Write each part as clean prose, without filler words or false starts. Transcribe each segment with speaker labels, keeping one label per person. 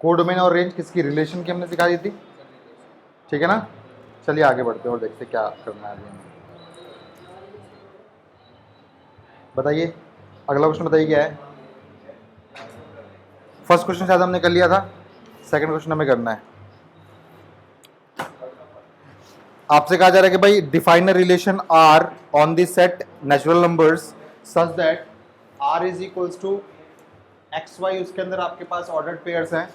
Speaker 1: Codomain और range किसकी relation की हमने सिखा दी थी, ठीक है ना। चलिए आगे बढ़ते हैं और देखते क्या करना है अभी हमें। बताइए अगला क्वेश्चन बताइए क्या है। फर्स्ट क्वेश्चन शायद हमने कर लिया था, सेकंड क्वेश्चन हमें करना है। आपसे कहा जा रहा है कि भाई define a relation R on the set natural numbers such that R is equals to X Y, उसके अंदर आपके पास ऑर्डर्ड पेयर्स हैं,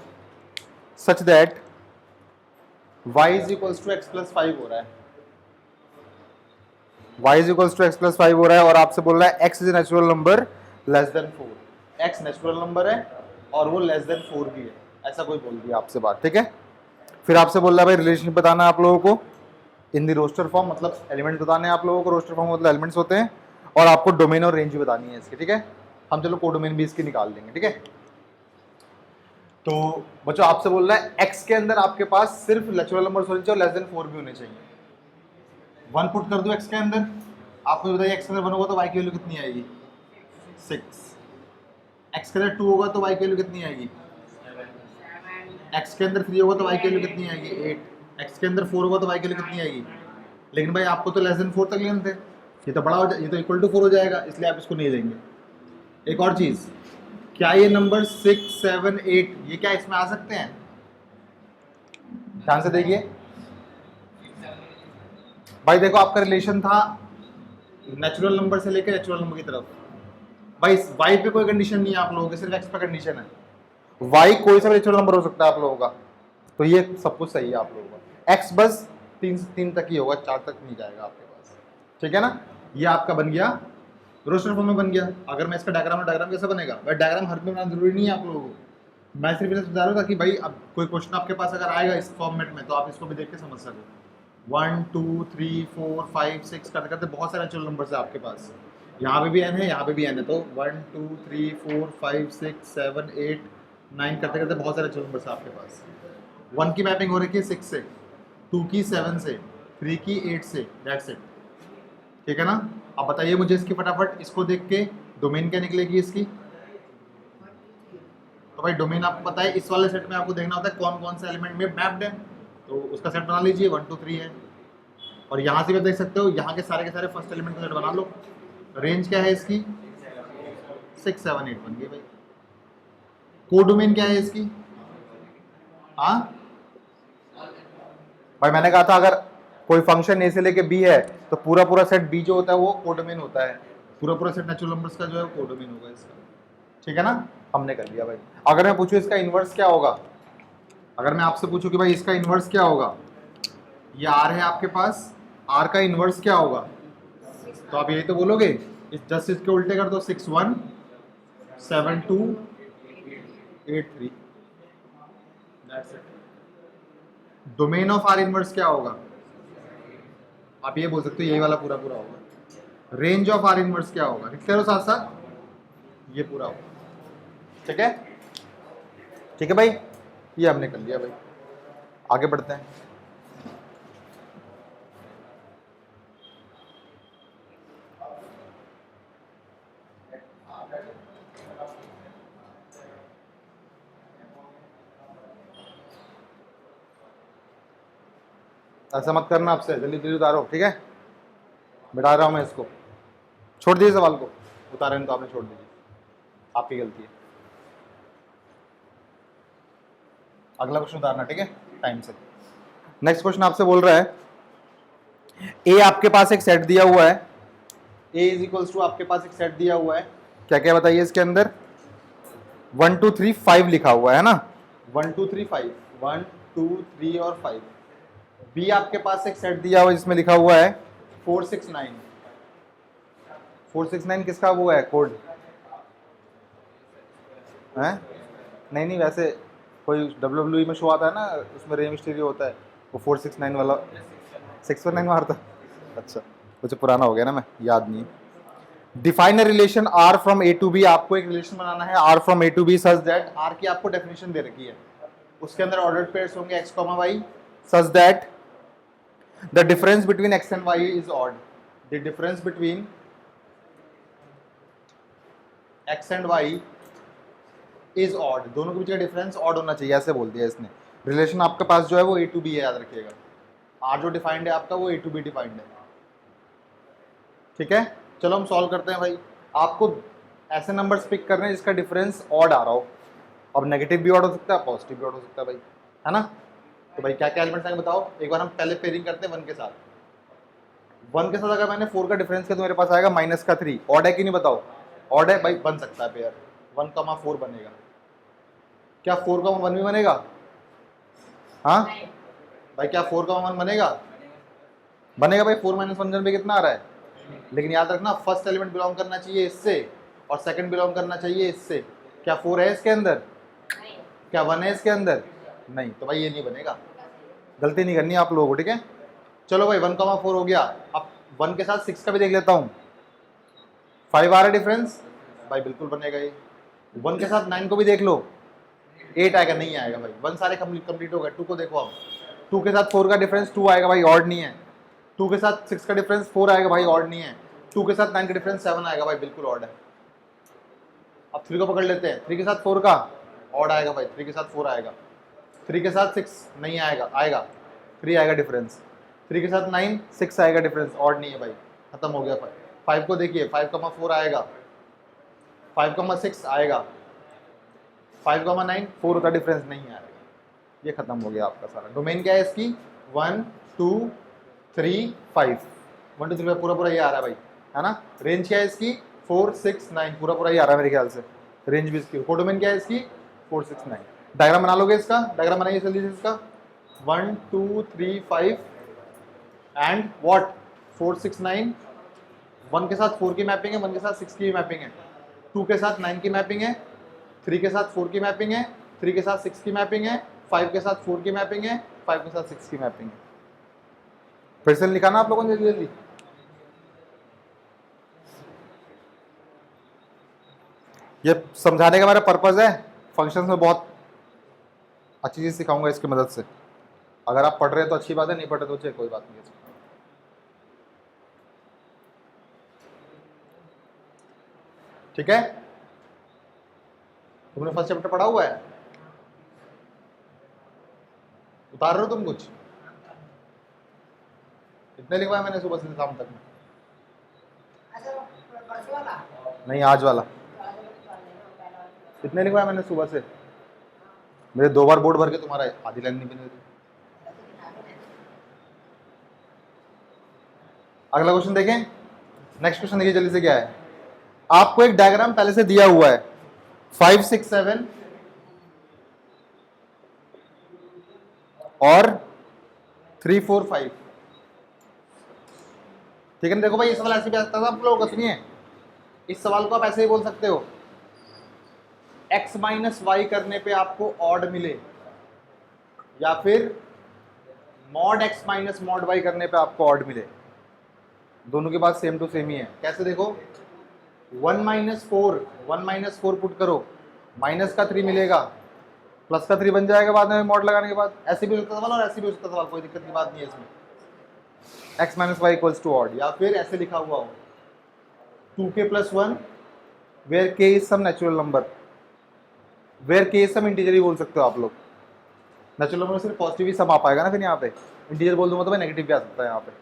Speaker 1: such that Y is equals to X plus 5 हो रहा है, y is equals to X plus 5 हो रहा है, और आपसे बोल रहा है x is a natural number less than 4। x natural number है और वो लेस देन 4 भी है, ऐसा कोई बोल दिया आपसे बात, ठीक है। फिर आपसे बोल रहा है भाई रिलेशनशिप बताना है आप लोगों को इन दी रोस्टर फॉर्म, मतलब एलिमेंट्स बताने हैं आप लोगों को, रोस्टर फॉर्म मतलब एलिमेंट्स होते हैं, और आपको डोमेन और रेंज भी बतानी है इसकी, ठीक है। हम चलो कोडोमेन भी इसकी निकाल देंगे, ठीक है। तो बच्चों आपसे बोल रहा है x के अंदर आपके पास सिर्फ नेचुरल नंबर होने चाहिए और लेस देन 4 भी होने चाहिए। 1 पुट कर दो x के अंदर, आपको बताइए x के अंदर 1 होगा तो y की वैल्यू कितनी आएगी 6, x के अंदर 2 होगा तो y की वैल्यू कितनी आएगी, x के अंदर 3 होगा तो y की वैल्यू कितनी आएगी 8, x के अंदर 4 होगा तो y की वैल्यू कितनी आएगी। लेकिन भाई आपको तो लेस देन 4 तक लेने थे, ये तो बड़ा हो ये तो इक्वल टू 4 हो जाएगा, इसलिए आप इसको नहीं देंगे। एक और चीज, क्या ये नंबर 6 7 8 ये क्या इसमें आ सकते हैं, ध्यान से देखिए भाई। देखो आपका रिलेशन था नेचुरल नंबर से लेकर नेचुरल नंबर की तरफ, भाई y पे कोई कंडीशन नहीं है आप लोगों के, सिर्फ x पे कंडीशन है। y कोई सा नेचुरल नंबर हो सकता है आप लोगों का, तो ये सब कुछ सही है आप लोगों का। x बस 3 तक ही होगा, 4 तक नहीं जाएगा आपके पास, ठीक है ना। ये आपका बन गया रोस्टर फॉर्म में बन गया। अगर मैं इसका डायग्राम कैसे बनेगा, भाई डायग्राम हर में बनाना जरूरी नहीं है आप लोगों को, मैं सिर्फ इसे बता रहा था कि भाई अब कोई क्वेश्चन आपके पास अगर आएगा इस फॉर्मेट में तो आप इसको भी देख के समझ सको। 1 2 3 4 5 6 करते करते बहुत सारे नेचुरल नंबर्स है आपके पास, यहाँ पे भी n है यहाँ पे भी n है, तो 1 2 3 4 5 6 7 8 9 करते करते बहुत सारे नेचुरल नंबर्स है आपके पास। 1 की मैपिंग हो रही है 6 से, 2 की 7 से, 3 की 8 से, दैट्स इट, ठीक है ना। अब बताइए मुझे इसकी फटाफट, इसको देख के डोमेन क्या निकलेगी इसकी। तो भाई डोमेन आपको पता है, इस वाले सेट में आपको देखना होता है कौन कौन से एलिमेंट में मैप्ड है, तो उसका सेट बना लीजिए 1 2 3 है। और यहाँ से भी देख सकते हो, यहाँ के सारे फर्स्ट एलिमेंट का सेट बना लो। रेंज क्या है इसकी 6 7 8 बन गई भाई। कोडोमेन क्या है इसकी, हाँ भाई मैंने कहा था अगर कोई फंक्शन ए से लेके बी है तो पूरा पूरा सेट बी जो होता है वो कोडोमेन होता है, पूरा पूरा सेट नेचुरल नंबर्स का जो है वो कोडोमेन होगा इसका, ठीक है ना। हमने कर लिया भाई। अगर मैं पूछूं इसका इन्वर्स क्या होगा, अगर मैं आपसे पूछूं कि भाई इसका इन्वर्स क्या होगा, ये आर है आपके पास, आर का इन्वर्स क्या होगा, तो आप यही तो बोलोगे, जस्ट इसके उल्टे कर दो 6 1 7 2 8 3, that's it. Domain of are inverse क्या होगा, आप ये बोल सकते हो यही वाला पूरा पूरा होगा। रेंज ऑफ आर इनवर्स क्या होगा, लिखते रहो साथ साथ, ये पूरा होगा, ठीक है। ठीक है भाई, ये हमने कर लिया भाई, आगे बढ़ते हैं। ऐसा मत करना, आपसे जल्दी जल्दी उतारो, ठीक है। बिठा रहा हूं मैं इसको, छोड़ दीजिए सवाल को, उतारे तो आपने छोड़ दीजिए, आपकी गलती है। अगला क्वेश्चन उतारना, ठीक है, टाइम से। नेक्स्ट क्वेश्चन आपसे बोल रहा है ए आपके पास एक सेट दिया हुआ है, ए इज इक्वल्स टू आपके पास एक सेट दिया हुआ है, क्या क्या बताइए इसके अंदर 1 2 3 5 लिखा हुआ है ना, 1 2 3 5 1 2 3 और 5। बी आपके पास एक सेट दिया हुआ है जिसमें लिखा हुआ है 4 6 9। 4 6 9 किसका वो है कोड है, नहीं वैसे कोई WWE में शो आता है ना, उसमें रेम स्टीरियो होता है, वो 4 6 9 वाला 6 4 9 मारता, अच्छा कुछ पुराना हो गया ना, मैं याद नहीं। Define a relation R from A to B, आपको एक रिलेशन बनाना है R from A to B such that, R की आपको डेफिनेशन दे रखी है, उसके अंदर ऑर्डर्ड पेयर्स होंगे x, y such that the difference between x and y is odd, the difference between x and y is odd, दोनों के बीच का डिफरेंस ऑड होना चाहिए, ऐसे बोल दिया इसने। रिलेशन आपके पास जो है वो ए टू बी है, याद रखिएगा। आर जो डिफाइंड है आपका वो ए टू बी डिफाइंड है, ठीक है। चलो हम सॉल्व करते हैं भाई। आपको ऐसे नंबर्स पिक करने हैं जिसका डिफरेंस ऑड आ रहा हो। अब नेगेटिव भी ऑड हो सकता है, पॉजिटिव भी ऑड हो सकता है भाई, है ना। तो भाई क्या क्या एलिमेंट्स आएंगे बताओ। एक बार हम पहले पेयरिंग करते हैं 1 के साथ। 1 के साथ अगर मैंने 4 का डिफरेंस किया तो मेरे पास आएगा -3। ऑड है कि नहीं बताओ। ऑड है भाई, बन सकता है पेयर। 1,4 बनेगा। क्या 4,1 भी बनेगा? हाँ भाई, क्या 4,1 बनेगा? बनेगा भाई। 4 - 1 करने पे कितना आ रहा है? लेकिन याद रखना फर्स्ट एलिमेंट बिलोंग करना चाहिए इससे और सेकंड बिलोंग करना चाहिए इससे। क्या 4 है इसके अंदर? क्या 1 है इसके अंदर? नहीं, तो भाई ये नहीं बनेगा। गलती नहीं करनी आप लोगों को, ठीक है। चलो भाई 1,4 हो गया। अब 1 के साथ 6 का भी देख लेता हूँ। 5 आ रहा है डिफरेंस भाई, बिल्कुल बनेगा ये। 1 के साथ 9 को भी देख लो, 8 आएगा? नहीं आएगा भाई। 1 सारे कंप्लीट हो गए। 2 को देखो अब। 2 के साथ 4 का डिफरेंस 2 आएगा भाई, ऑड नहीं है। 2 के साथ 6 का डिफरेंस 4 आएगा भाई, ऑड नहीं है। 2 के साथ 9 का डिफरेंस 7 आएगा भाई, बिल्कुल ऑड है। अब 3 को पकड़ लेते हैं। 3 के साथ 4 का ऑड आएगा भाई, 3 के साथ 4 आएगा। 3 के साथ 6 नहीं आएगा, आएगा 3 आएगा डिफरेंस। 3 के साथ 9 6 आएगा डिफरेंस, ऑड नहीं है भाई, खत्म हो गया। 5 को देखिए, 5,4 आएगा, 5,6 आएगा, 5,9 4 होता डिफरेंस, नहीं आएगा। ये खत्म हो गया आपका सारा। डोमेन क्या है इसकी? 1 2 3 5, 1 2 3 5 पूरा पूरा ये आ रहा है भाई, है ना। रेंज क्या है इसकी? 4 6 9, पूरा पूरा ये आ रहा है मेरे ख्याल से। रेंज भी इसकी। कोडोमेन क्या है इसकी? 4 6 9। डायग्राम बना लोगे इसका? डायग्राम बनाइए जल्दी से इसका। 1 2 3 5 एंड व्हाट 4 6 9। 1 के साथ 4 की मैपिंग है, 1 के साथ 6 की मैपिंग है, 2 के साथ 9 की मैपिंग है, 3 के साथ 4 की मैपिंग है, 3 के साथ 6 की मैपिंग है, 5 के साथ 4 की मैपिंग है, 5 के साथ 6 की मैपिंग है। फिर से लिखा ना आप लोगों ने जल्दी जल्दी। ये समझाने का मेरा पर्पज है। फंक्शंस में बहुत अच्छी चीज सिखाऊंगा इसकी मदद से। अगर आप पढ़ रहे हैं तो अच्छी बात है, नहीं पढ़ रहे तो चलिए कोई बात नहीं है। ठीक है, तुमने फर्स्ट चैप्टर पढ़ा हुआ है? उतार रहे हो तुम कुछ? कितने लिखवाया मैंने सुबह से शाम तक में? नहीं, आज वाला। कितने लिखवाया मैंने सुबह से? मेरे 2 बार बोर्ड भर के तुम्हारा आधी लाइन नहीं बनी। अगला क्वेश्चन देखें। नेक्स्ट क्वेश्चन देखिए जल्दी से, क्या है। आपको एक डायग्राम पहले से दिया हुआ है 5 6 7 और 3 4 5, ठीक है ना। देखो भाई ये सवाल ऐसे भी आता था आप लोगों को, सुनिए। इस सवाल को आप ऐसे ही बोल सकते हो, x - y करने पे आपको ऑड मिले, या फिर mod x - mod y करने पे आपको ऑड मिले। दोनों के बाद सेम टू सेम ही है। कैसे देखो, 1 - 4, 1 - 4 पुट करो, माइनस का 3 मिलेगा, प्लस का 3 बन जाएगा बाद में मॉड लगाने के बाद। ऐसे भी हो सकता सवाल और ऐसे भी हो सकता सवाल, कोई दिक्कत की बात नहीं है इसमें। x - y equals to odd, या फिर ऐसे लिखा हुआ हो 2k + 1 where k is some natural number. Where k is some integer ही बोल सकते हो आप लोग। नेचुरल नंबर सिर्फ पॉजिटिव ही सम आ पाएगा ना, फिर यहाँ पे इंटीजर बोल दूंगा तो भाई नेगेटिव भी आ सकता है यहाँ पे,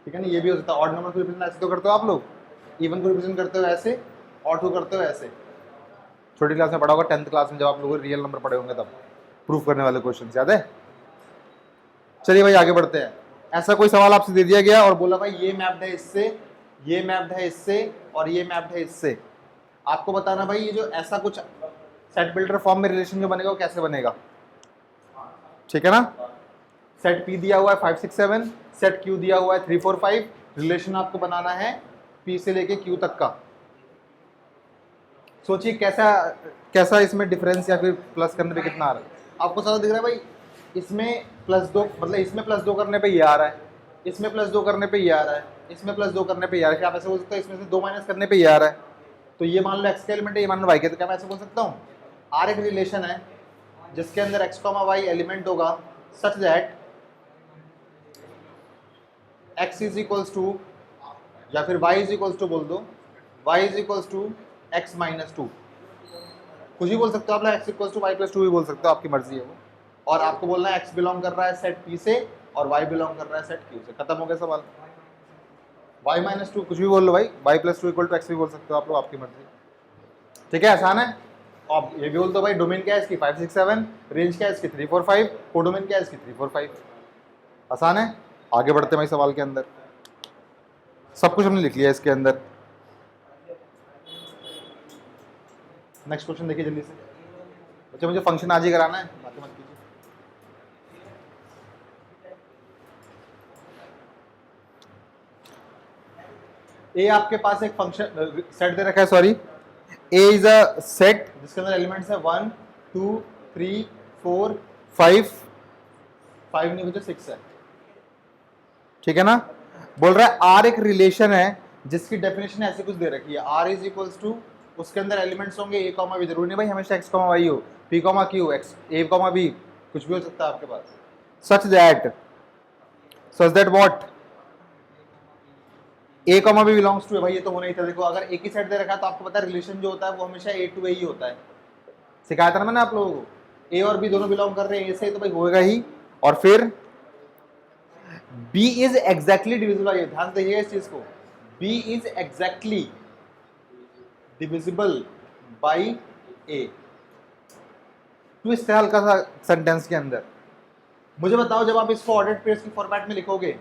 Speaker 1: ठीक है ना। ये भी हो सकता है। ऑड नंबर को रिप्रेजेंट ऐसे तो करते हो आप लोग, इवन को रिप्रेजेंट करते हो ऐसे, ऑड को करते हो ऐसे। छोटी क्लास में पढ़ा होगा, 10th क्लास में जब आप लोग रियल नंबर पढ़े होंगे तब, प्रूफ करने वाले क्वेश्चन याद है। चलिए भाई आगे बढ़ते हैं। ऐसा कोई सवाल आपसे दे दिया गया और बोला भाई ये मैप्ड है इससे, ये मैप्ड है इससे और ये मैप्ड है इससे। आपको बताना भाई ये जो ऐसा कुछ सेट बिल्डर फॉर्म में रिलेशन जो बनेगा वो कैसे बनेगा, ठीक है ना। सेट P दिया हुआ है 5 6 7, सेट Q दिया हुआ है 3 4 5। रिलेशन आपको बनाना है P से लेके Q तक का। सोचिए कैसा कैसा इसमें डिफरेंस या फिर प्लस करने पे कितना आ रहा है। आपको सारा दिख रहा है भाई, इसमें +2 मतलब इसमें +2 करने पे ये आ रहा है, इसमें +2 करने पे ये आ रहा है, इसमें +2 करने पे ये आ रहा है। क्या आप ऐसे बोल सकते हो इसमें से 2 माइनस करने पे ये आ रहा है। तो ये मान लो x का एलिमेंट है, ये मान लो y का, तो क्या मैं ऐसे बोल सकता हूँ R एक रिलेशन है जिसके अंदर x, y एलिमेंट होगा such that x is equals to, या फिर y इज इक्वल्स टू बोल दो, y is equals to x - 2। कुछ भी बोल सकते हो आप, x equal to Y plus two भी बोल सकते हो, आपकी मर्जी है वो। और आपको बोलना है x बिलोंग कर रहा है सेट P से और y बिलोंग कर रहा है सेट Q से। खत्म हो गया सवाल। y माइनस टू कुछ भी बोल लो भाई, y plus two equal to x भी बोल सकते हो आप लोग, आपकी मर्जी। ठीक है, आसान है। अब ये भी बोल दो भाई, डोमेन क्या है इसकी 5 6 7, रेंज क्या है इसकी 3 4 5, कोडोमेन क्या है इसकी 3 4 5। आसान है। आगे बढ़ते हैं भाई सवाल के अंदर, सब कुछ हमने लिख लिया इसके अंदर। नेक्स्ट क्वेश्चन देखिए जल्दी से बच्चे, मुझे फंक्शन आज ही कराना है, बातें मत कीजिए। ए आपके पास एक फंक्शन सेट दे रखा है, sorry, A is a set जिसके अंदर एलिमेंट्स है 1 2 3 4 5, 5 नहीं बचे 6 है। ठीक है ना। बोल रहा है आर एक रिलेशन है जिसकी डेफिनेशन ऐसे कुछ दे रखी है, आर इज इक्वल्स टू, उसके अंदर एलिमेंट्स होंगे ए कॉमा बी, जरूरी नहीं भाई हमेशा एक्स कॉमा वाई हो, p comma q, x a comma b, कुछ भी हो सकता है आपके पास। Such that what a comma b belongs to है, भाई ये तो होना ही था। देखो अगर एक ही सेट दे रखा है तो आपको पता है रिलेशन जो होता है वो हमेशा ए टू ए ही होता है, सिखाया था ना मैंने आप लोगों को। ए और बी दोनों बिलोंग कर रहे हैं ए से, तो भाई होएगा ही। और फिर B is exactly divisible by a, ध्यान से देखिए इस चीज को, B is exactly divisible by a. Twist है हल्का सा सेंटेंस के अंदर। मुझे बताओ जब आप इसको ऑर्डर्ड पेयर्स की फॉर्मेट में लिखोगे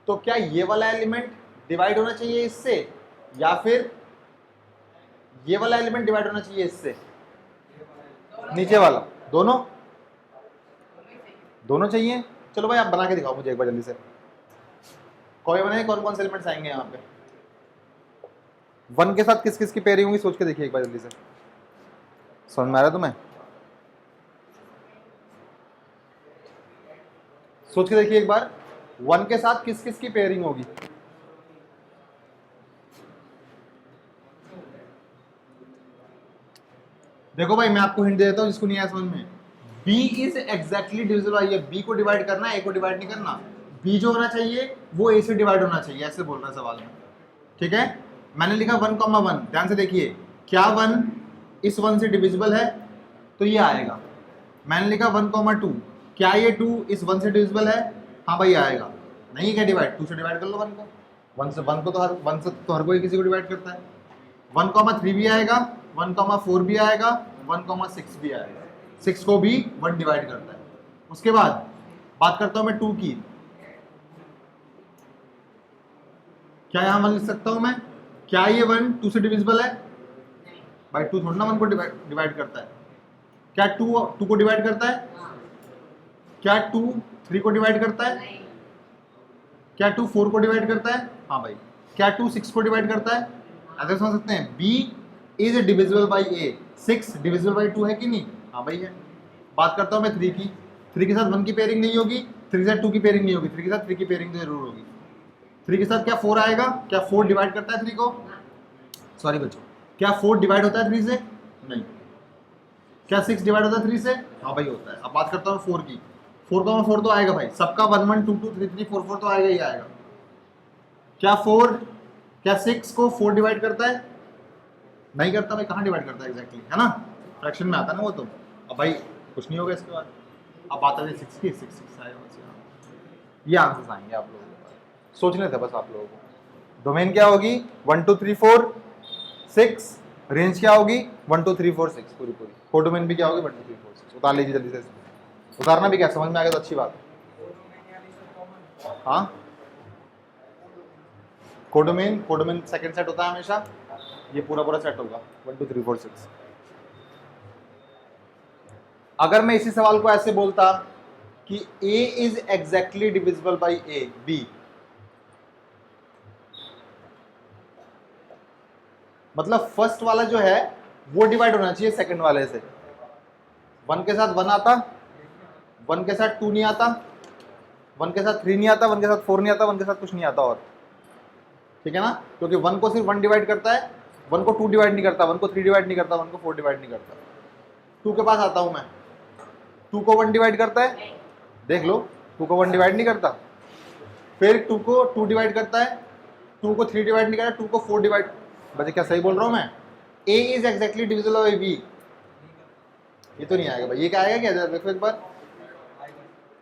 Speaker 1: तो क्या ये वाला एलिमेंट डिवाइड होना चाहिए इससे, या फिर ये वाला एलिमेंट डिवाइड होना चाहिए इससे, नीचे वाला, दोनों चाहिए। चलो भाई आप बना के दिखाओ मुझे एक बार जल्दी से, कौन बनाए, कौन कौन से एलिमेंट्स आएंगे यहाँ पे। 1 के साथ किस किस की पेयरिंग होगी सोच के देखिए एक बार जल्दी से, समझ में आ रहा है तुम्हें? सोच के देखिए एक बार, 1 के साथ किस किस की पेयरिंग होगी। देखो भाई मैं आपको हिंट दे देता हूं जिसको नहीं आया समझ में, B is exactly divisible by A, B को डिवाइड करना है, A को डिवाइड नहीं करना। B जो होना चाहिए वो A से डिवाइड होना चाहिए, ऐसे बोल रहा है सवाल में। ठीक है, मैंने लिखा 1,1, ध्यान से देखिए, क्या 1 इस 1 से डिविजिबल है तो ये आएगा। मैंने लिखा 1,2, क्या ये 2 इस 1 से डिविजिबल है, हाँ भाई आएगा। नहीं क्या डिवाइड, 2 से डिवाइड कर लो 1 को, 1 से 1 को तो हर कोई किसी को डिवाइड करता है। 1,3 भी आएगा, 1,4 भी आएगा, 1,6 भी आएगा, 6 को भी 1 डिवाइड करता है। उसके बाद बात करता हूं मैं 2 की, क्या यहां 1 लिख सकता हूं मैं, क्या ये 1 2 से डिविजिबल है, भाई 2 थोड़ा ना 1 को डिवाइड करता है। क्या 2 को डिवाइड करता है, क्या 2 3 को डिवाइड करता है, क्या 2 4 को डिवाइड करता है, हाँ भाई। क्या 2 6 को डिवाइड करता है, ऐसे समझ सकते हैं। B is divisible by A, 6 divisible by 2 है कि नहीं, हाँ भाई है। बात करता हूँ मैं 3 की, 3 के साथ 1 की पेयरिंग नहीं होगी, 3 के साथ 2 की पेयरिंग नहीं होगी, 3 के साथ 3 की पेयरिंग तो जरूर होगी। 3 के साथ क्या 4 आएगा, क्या 4 डिवाइड करता है 3 को, सॉरी बच्चों, क्या 4 डिवाइड होता है 3 से, नहीं। क्या 6 डिवाइड होता है 3 से, हाँ भाई होता है। अब बात करता हूँ 4 की, 4,4 तो आएगा भाई, सबका 1 1 2 2 3 3 4 4 तो आएगा ही आएगा। क्या 6 को 4 डिवाइड करता है, नहीं करता भाई, कहाँ डिवाइड करता है एग्जैक्टली, है ना, फ्रैक्शन में आता है ना वो तो। अब भाई कुछ नहीं होगा इसके बाद। अब बात आती है 6 की, 6 आएगा बस यहाँ। ये आंसर्स आएंगे आप लोगों के पास, सोचने थे बस आप लोगों को। डोमेन क्या होगी 1 2 3 4 6, रेंज क्या होगी 1 2 3 4 6 पूरी। कोडोमेन भी क्या होगी 1 2 3 4 6। उतार लीजिए जल्दी से, उतारना भी क्या, समझ में आ गया तो अच्छी बात। हाँ कोडोमेन सेकंड सेट होता है हमेशा, ये पूरा सेट होगा 1 2 3 4 6। अगर मैं इसी सवाल को ऐसे बोलता कि A is exactly divisible by A, B, मतलब फर्स्ट वाला जो है वो डिवाइड होना चाहिए सेकंड वाले से। 1 के साथ 1 आता, 1 के साथ 2 नहीं आता, 1 के साथ 3 नहीं आता, 1 के साथ 4 नहीं आता, 1 के साथ कुछ नहीं आता और, ठीक है ना, क्योंकि 1 को सिर्फ 1 डिवाइड करता है, 1 को 2 डिवाइड नहीं करता, 1 को 3 डिवाइड नहीं करता, 1 को 4 डिवाइड नहीं करता। 2 के पास आता हूं मैं, 2 को 1 डिवाइड करता है, देख लो 2 को 1 डिवाइड नहीं करता, फिर 2 को 2 डिवाइड करता है, 2 को 3 डिवाइड नहीं करता, 2 को 4 डिवाइड, बच्चे क्या सही बोल रहा हूं मैं, a is exactly divisible by b, ये तो नहीं आएगा भाई, ये क्या आएगा क्या, देखो एक बार,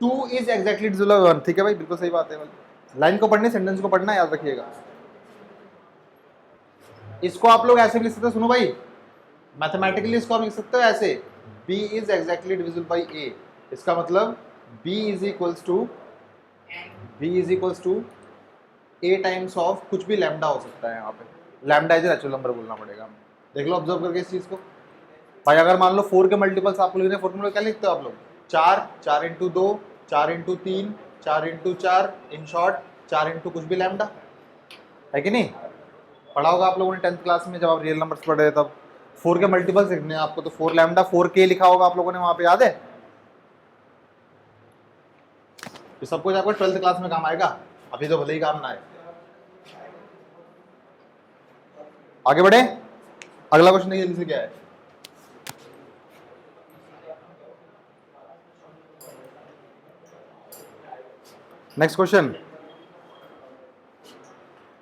Speaker 1: 2 इज एग्जैक्टली डिविजिबल बाय 1, ठीक है भाई, बिल्कुल सही बात है भाई। लाइन को पढ़ने, सेंटेंस को पढ़ना याद रखिएगा। इसको आप लोग ऐसे भी लिख सकते हो, सुनो भाई, मैथमेटिकली इसको आप लिख सकते हो ऐसे, b is exactly divisible by a, इसका मतलब b is equals to a times of कुछ भी लैम्डा हो सकता है, यहाँ पे लैम्डा इज नेचुरल नंबर बोलना पड़ेगा। देख लो ऑब्जर्व करके इस चीज को भाई, अगर मान लो 4 के मल्टीपल्स आपको लिखने, 4 के मल्टीपल क्या लिखते हो आप लोग, 4, 4 into 2, 4 into 3, 4 into 4, in short 4 into कुछ भी लैम्डा, है कि नहीं? पढ़ा होगा आप लोगों ने 10th क्लास में जब आप रियल नंबर्स पढ़ रहे तब, 4 के मल्टीपल्स लिखने हैं आपको, तो 4 लैम्डा 4k लिखा होगा आप लोगों ने वहां पे, याद है? ये सब कुछ आपको 12th क्लास में काम आएगा, अभी तो भले ही काम ना आए। आगे बढ़े, अगला क्वेश्चन देखिए जल्दी से क्या है। नेक्स्ट क्वेश्चन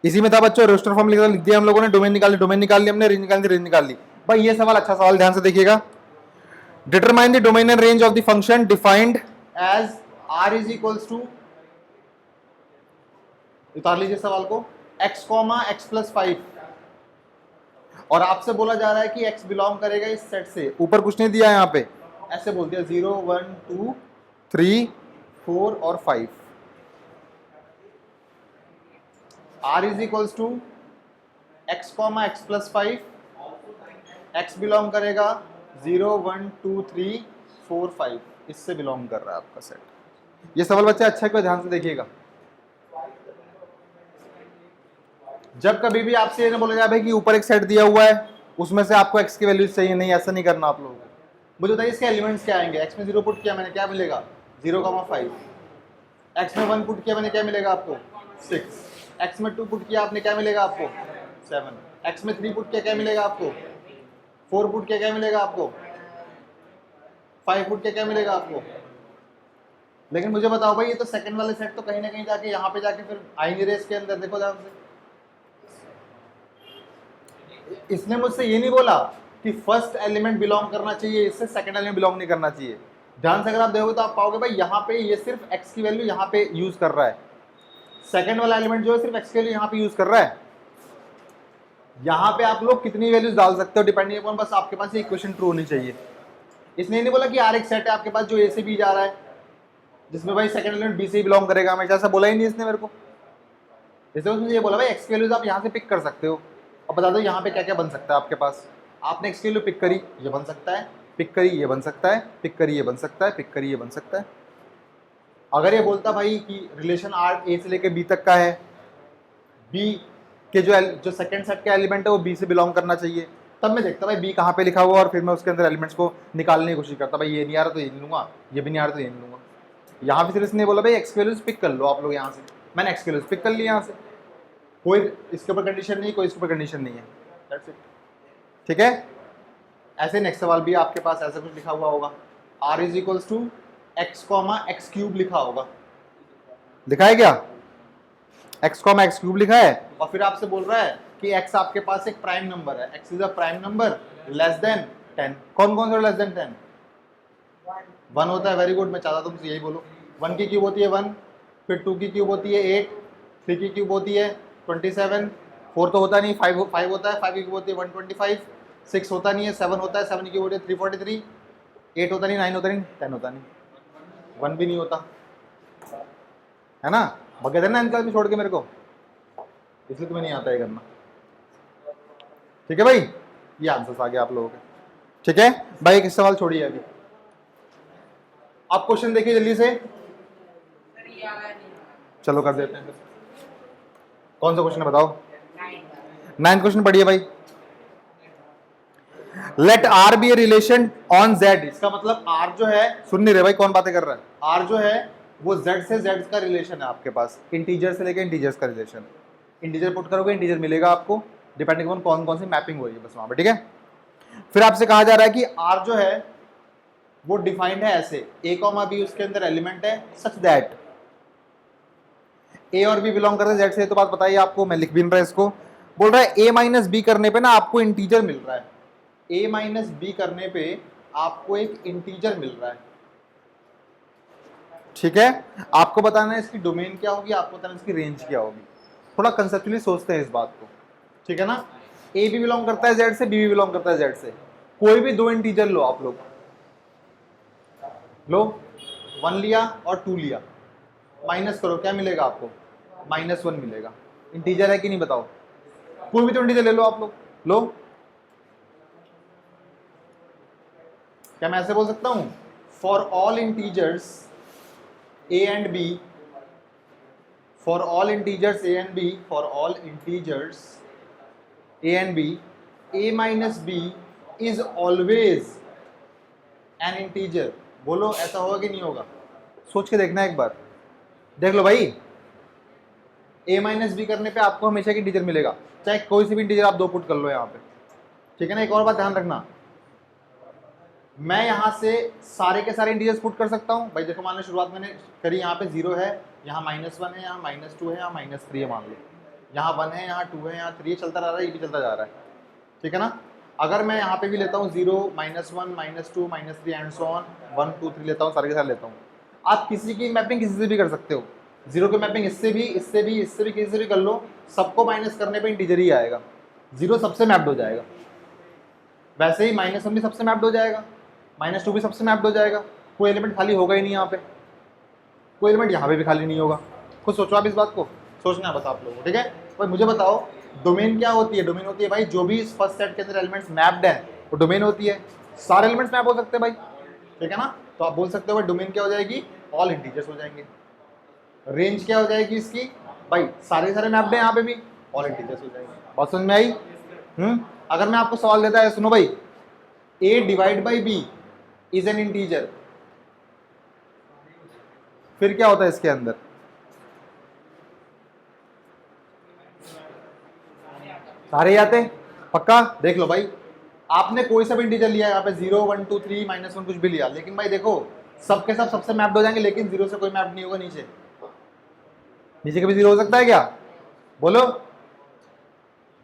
Speaker 1: इसी में था बच्चों, रजिस्टर फॉर्म लिख दिया हम लोगों ने, डोमेन निकाल ली, डोमेन निकाल ली हमने, रेंज निकाल दी, रेंज निकाल ली। भाई ये सवाल अच्छा सवाल, ध्यान से देखिएगा। Determine the domain and range of the function defined as r is equals to, उतार लीजिए सवाल को, x कॉमा x प्लस 5, और आपसे बोला जा रहा है कि x बिलोंग करेगा इस सेट से, ऊपर कुछ नहीं दिया यहाँ पे, ऐसे बोल दिया 0 1 2 3 4 और 5, r is equals to x comma x plus 5, x belong करेगा 0 1 2 3 4 5, इससे बिलोंग कर रहा है आपका सेट। ये सवाल बच्चे अच्छा को ध्यान से देखिएगा। जब कभी भी आपसे ये ना बोला जाए भाई कि ऊपर एक सेट दिया हुआ है उसमें से आपको x की वैल्यूज चाहिए, नहीं, ऐसा नहीं करना आप लोगों को। मुझे बताइए इसके एलिमेंट्स क्या आएंगे, x में 0 पुट किया मैंने, क्या मिलेगा 0,5, x में 1 पुट किया मैंने, क्या मिलेगा आपको 6, x में 2 पुट किया आपने, क्या मिलेगा आपको 7, x में 3 पुट किया क्या मिलेगा आपको 4 पुट किया क्या मिलेगा आपको 5 पुट किया क्या मिलेगा आपको। लेकिन मुझे बताओ भाई, ये तो सेकंड वाले सेट तो कहीं ना कहीं जाके यहाँ पे जाके फिर आएंगे रेस के अंदर, देखो ध्यान से, इसने मुझसे ये नहीं बोला कि फर्स्ट एलिमेंट बिलोंग करना चाहिए इससे, सेकंड एलिमेंट बिलोंग नहीं करना चाहिए। ध्यान से अगर आप देखोगे तो आप पाओगे भाई यहाँ पे ये सिर्फ x की वैल्यू यहाँ पे यूज कर रहा है, सेकंड वाला एलिमेंट जो है सिर्फ x की वैल्यू यहाँ पे यूज कर रहा है। यहाँ पे आप लोग कितनी वैल्यूज डाल सकते हो डिपेंडिंग अपॉन, बस आपके पास ये इक्वेशन ट्रू होनी चाहिए। इसने नहीं बोला कि यार एक सेट है आपके पास जो a से b जा रहा है, जिसमें भाई सेकंड एलिमेंट b से ही बिलोंग करेगा, हमेशा ऐसा बोला ही नहीं इसने मेरे को। इसलिए उसने ये बोला भाई x की वैल्यूज आप यहाँ से पिक कर सकते हो, अब बता दो यहाँ पे क्या क्या बन सकता है आपके पास। आपने x की वैल्यू पिक करी, ये बन सकता है, पिक करी ये बन सकता है, पिक करी ये बन सकता है, पिक करी ये बन सकता है। अगर ये बोलता भाई कि रिलेशन r a से लेके b तक का है, b के जो सेकंड सेट का एलिमेंट है वो b से बिलोंग करना चाहिए, तब मैं देखता भाई b कहाँ पे लिखा हुआ और फिर मैं उसके अंदर एलिमेंट्स को निकालने की कोशिश करता, भाई ये नहीं आ रहा तो ये नहीं लूंगा, ये भी नहीं आ रहा तो ये नहीं लूंगा। यहाँ पे सिर्फ इसने बोला भाई x की वैल्यूज पिक कर लो आप लोग यहाँ से, मैंने x की वैल्यूज पिक कर ली यहाँ से, कोई इसके ऊपर कंडीशन नहीं, कोई इसके ऊपर कंडीशन नहीं है, दैट्स इट, ठीक है। ऐसे नेक्स्ट सवाल भी आपके पास ऐसा कुछ लिखा हुआ होगा, r is equals to x comma X cube लिखा होगा, लिखा है क्या, x कॉमा एक्स क्यूब लिखा है, और फिर आपसे बोल रहा है कि x आपके पास एक प्राइम नंबर है, x is a prime number less than 10, कौन कौन सा लेस देन 10, 1 होता है, वेरी गुड, मैं चाहता तुमसे यही बोलो, 1 की क्यूब होती है 1, फिर 2 की क्यूब होती है 8, 3 की क्यूब होती है 27, 4 तो होता नहीं, 5 होता है, 5 की क्यूब होती है 125, 6 होता नहीं है, 7 होता है, 7 की क्यूब होती है 343, 8 होता नहीं, 9 होता नहीं, 10 होता नहीं, 1 भी नहीं होता है ना, भगे थे ना इनका भी छोड़ के मेरे को, इसलिए तुम्हें नहीं आता है करना, ठीक है भाई। ये आंसर्स आ गया आप लोगों के, ठीक है भाई। एक सवाल छोड़िए अभी, आप क्वेश्चन देखिए जल्दी से, चलो कर देते हैं। कौन सा क्वेश्चन है बताओ, 9th क्वेश्चन पढ़िए भाई। Let R be a relation on Z, इसका मतलब आर जो है, सुन नहीं रहे भाई कौन बातें कर रहा है, आर जो है वो जेड से जेड का रिलेशन है आपके पास, इंटीजर से लेकर इंटीजर्स का रिलेशन, इंटीजर पुट करोगे इंटीजर मिलेगा आपको, डिपेंडिंग ऑन कौन कौन सी मैपिंग हो रही है बस वहां पर, ठीक है। फिर आपसे कहा जा रहा है कि आर जो है वो डिफाइंड है ऐसे, ए कॉमा बी उसके अंदर एलिमेंट है सच दैट ए और बी बिलोंग करते हैं जेड से, तो बात बताइए आपको, मैं लिख भी नहीं रहा इसको, बोल रहा है ए माइनस बी करने पे ना आपको इंटीजर मिल रहा है, a माइनस बी करने पे आपको एक इंटीजर मिल रहा है, ठीक है। आपको बताना है इसकी डोमेन क्या होगी, आपको बताना है इसकी रेंज क्या होगी। थोड़ा कंसेप्चुअली सोचते हैं इस बात को, ठीक है ना। ए भी बिलोंग करता है जेड से, बी भी बिलोंग करता है जेड से। कोई भी दो इंटीजर लो, आप लोग लो, 1 लिया और 2 लिया, माइनस करो, क्या मिलेगा आपको, -1 मिलेगा। इंटीजर है कि नहीं बताओ, कोई भी तो इंटीजर ले लो आप लोग, लो। क्या मैं ऐसे बोल सकता हूं, for all integers a and b, for all integers a and b, for all integers a and b, a minus b is always an integer। बोलो ऐसा होगा कि नहीं होगा, सोच के देखना एक बार, देख लो भाई। a माइनस बी करने पे आपको हमेशा एक इंटीजर मिलेगा, चाहे कोई सी भी इंटीजर आप दो पुट कर लो यहाँ पे, ठीक है ना। एक और बात ध्यान रखना, मैं यहाँ से सारे के सारे इंटीजर्स पुट कर सकता हूँ भाई। देखो मान लो शुरुआत मैंने करी, यहाँ पे 0 है, यहाँ -1 है, यहाँ -2 है, यहाँ -3 है, मान लो यहाँ 1 है, यहाँ 2 है, यहाँ 3 चलता रह रहा है, ये भी चलता जा रहा है, ठीक है ना। अगर मैं यहाँ पे भी लेता हूँ 0, -1, -2, -3 एंड सो ऑन, 1 2 3 लेता हूँ, सारे के सारे लेता हूँ। आप किसी की मैपिंग किसी से भी कर सकते हो, 0 की मैपिंग इससे भी, इससे भी, इससे भी, किसी से भी कर लो, सबको माइनस करने पर इंटीजर ही आएगा। 0 सबसे मैप्ड हो जाएगा, वैसे ही -1 भी सबसे मैप्ड हो जाएगा, -2 भी सबसे मैप्ड हो जाएगा। कोई एलिमेंट खाली होगा ही नहीं यहाँ पे, कोई एलिमेंट यहाँ पे भी खाली नहीं होगा। खुद सोचो आप इस बात को, सोचना है बस आप लोगों को, ठीक है। भाई मुझे बताओ डोमेन क्या होती है। डोमेन होती है भाई जो भी इस फर्स्ट सेट के अंदर एलिमेंट्स मैप्ड है वो डोमेन होती है। सारे एलिमेंट्स मैप हो सकते हैं भाई, ठीक है ना। तो आप बोल सकते हो भाई डोमेन क्या हो जाएगी, ऑल इंटीजर्स हो जाएंगे। रेंज क्या हो जाएगी इसकी, भाई सारे सारे मैप्ड है यहाँ पे भी, ऑल इंटीजर्स हो जाएंगे। बात समझ में आई। अगर मैं आपको सवाल देता है, सुनो भाई, a divide by b is an integer, फिर क्या होता है इसके अंदर, सारे ही आते, पक्का। देख लो भाई, आपने कोई सा भी इंटीजर लिया यहाँ पे 0 1 2 3 -1 कुछ भी लिया, लेकिन भाई देखो सबके सब सबसे मैप्ड हो जाएंगे, लेकिन 0 से कोई मैप नहीं होगा नीचे। नीचे कभी 0 हो सकता है क्या, बोलो,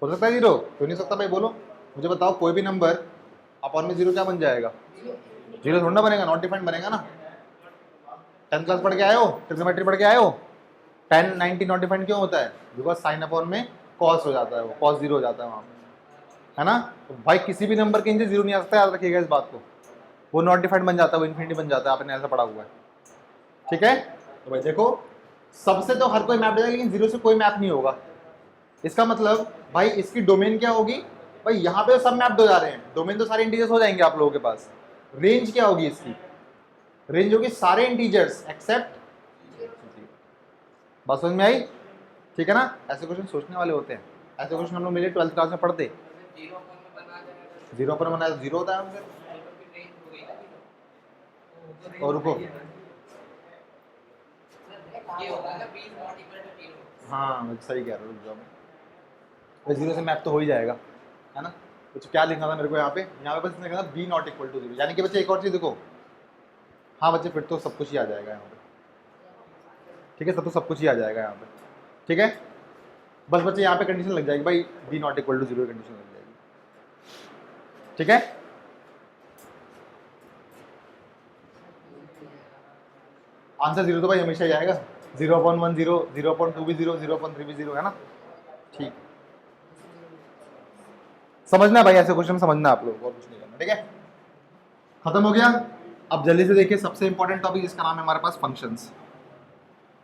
Speaker 1: हो सकता है 0? क्यों नहीं सकता भाई, बोलो मुझे बताओ। कोई भी नंबर अपॉन में 0 क्या बन जाएगा, 0 थोड़ा ना बनेगा, नॉट डिफाइंड बनेगा ना। 10th क्लास पढ़ के आए हो, ट्रिग्नोमेट्री पढ़ के आए हो, 10 90 नॉट डिफाइंड क्यों होता है, बिकॉज साइन अपॉन में कॉस हो जाता है, वो कॉस 0 हो जाता है वहाँ पे, है ना। तो भाई किसी भी नंबर के नीचे 0 नहीं आ सकता, याद रखिएगा इस बात को। वो नॉट डिफाइंड बन जाता है, वो इन्फिनिटी बन जाता है, आपने ऐसा पढ़ा हुआ है, ठीक है। तो भाई देखो सबसे तो हर कोई मैप देगा, लेकिन 0 से कोई मैप नहीं होगा। इसका मतलब भाई इसकी डोमेन क्या होगी, भाई यहाँ पे तो सब मैप हो जा रहे हैं, डोमेन तो सारे इंटीजर्स हो जाएंगे आप लोगों के पास। रेंज क्या होगी इसकी, रेंज होगी सारे इंटीजर्स एक्सेप्ट, बात समझ में आई, ठीक है ना। ऐसे क्वेश्चन सोचने वाले होते हैं, ऐसे क्वेश्चन हम लोग मिले 12th क्लास में पढ़ते। 0 पर बनाया तो 0 होता है आंसर। और रुको, हाँ सही कह रहे हो, रुक जाओ, 0 से मैप तो हो ही जाएगा, है ना। कुछ क्या लिखना था मेरे को यहाँ पे बस लिखना था b नॉट इक्वल टू 0, यानी कि बच्चे एक और चीज़ देखो। हाँ बच्चे फिर तो सब कुछ ही आ जाएगा यहाँ पे, ठीक है, सब कुछ ही आ जाएगा यहाँ पे, ठीक है। बस बच्चे यहाँ पे कंडीशन लग जाएगी भाई, b not equal to 0 condition लग जाएगी, ठीक है। आंसर 0 तो भाई हमेशा ही आएगा, 0/1 0, 0/2 भी 0, 0/3 भी 0, है ना। ठीक, समझना भाई, ऐसे क्वेश्चन समझना आप लोग, और कुछ नहीं करना, ठीक है। खत्म हो गया। अब जल्दी से देखिए सबसे इंपॉर्टेंट टॉपिक, इसका नाम है हमारे पास फंक्शंस।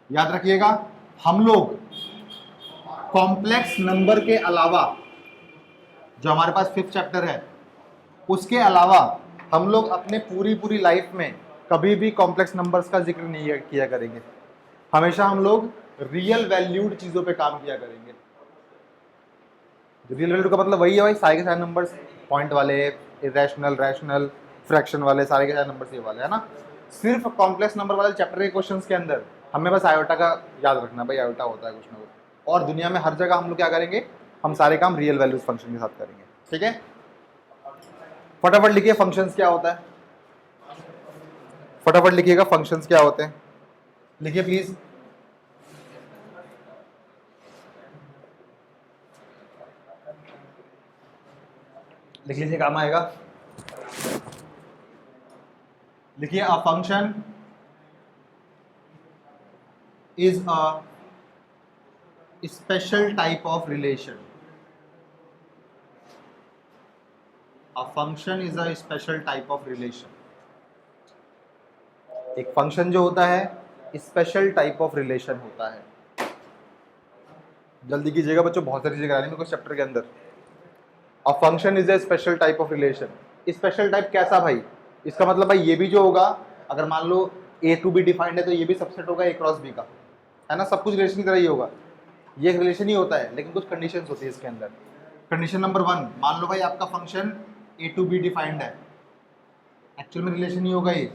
Speaker 1: याद रखिएगा, हम लोग कॉम्प्लेक्स नंबर के अलावा, जो हमारे पास 5th चैप्टर है, उसके अलावा हम लोग अपने पूरी लाइफ में कभी भी कॉम्प्लेक्स नंबर्स का जिक्र नहीं किया करेंगे। हमेशा हम लोग रियल वैल्यूड चीजों पे काम किया करेंगे। रियल वैल्यूड का मतलब वही है भाई, सारे के सारे नंबर्स, पॉइंट वाले, इरेशनल, रैशनल, फ्रैक्शन वाले, सारे के सारे नंबर्स ये वाले, है ना। सिर्फ कॉम्प्लेक्स नंबर वाले चैप्टर के क्वेश्चंस के अंदर हमें बस आयोटा का याद रखना, भाई आयोटा होता है कुछ ना कुछ, और दुनिया में हर जगह हम लोग क्या करेंगे, हम सारे काम रियल वैल्यूज फंक्शन के साथ करेंगे, ठीक है। फटाफट लिखिए फंक्शंस क्या होता है, फटाफट लिखिएगा फंक्शंस क्या होते हैं, लिखिए प्लीज। लिख लीजिए, काम आएगा। लिखिए a function is a special type of relation. A function is a special type of relation. एक फंक्शन जो होता है स्पेशल टाइप ऑफ रिलेशन होता है। जल्दी कीजिएगा बच्चों, बहुत सारी चीजें करानी है मेरे को चैप्टर के अंदर। A function is a special type of relation. Special type कैसा भाई? इसका मतलब भाई ये भी जो होगा, अगर मान लो ए टू बी डिफाइंड है तो ये भी सबसेट होगा ए क्रॉस बी का, है ना। सब कुछ रिलेशन की तरह ही होगा, ये एक रिलेशन ही होता है, लेकिन कुछ कंडीशंस होती है इसके अंदर। कंडीशन नंबर 1, मान लो भाई आपका function A to B defined है, एक्चुअल में रिलेशन ही होगा ये,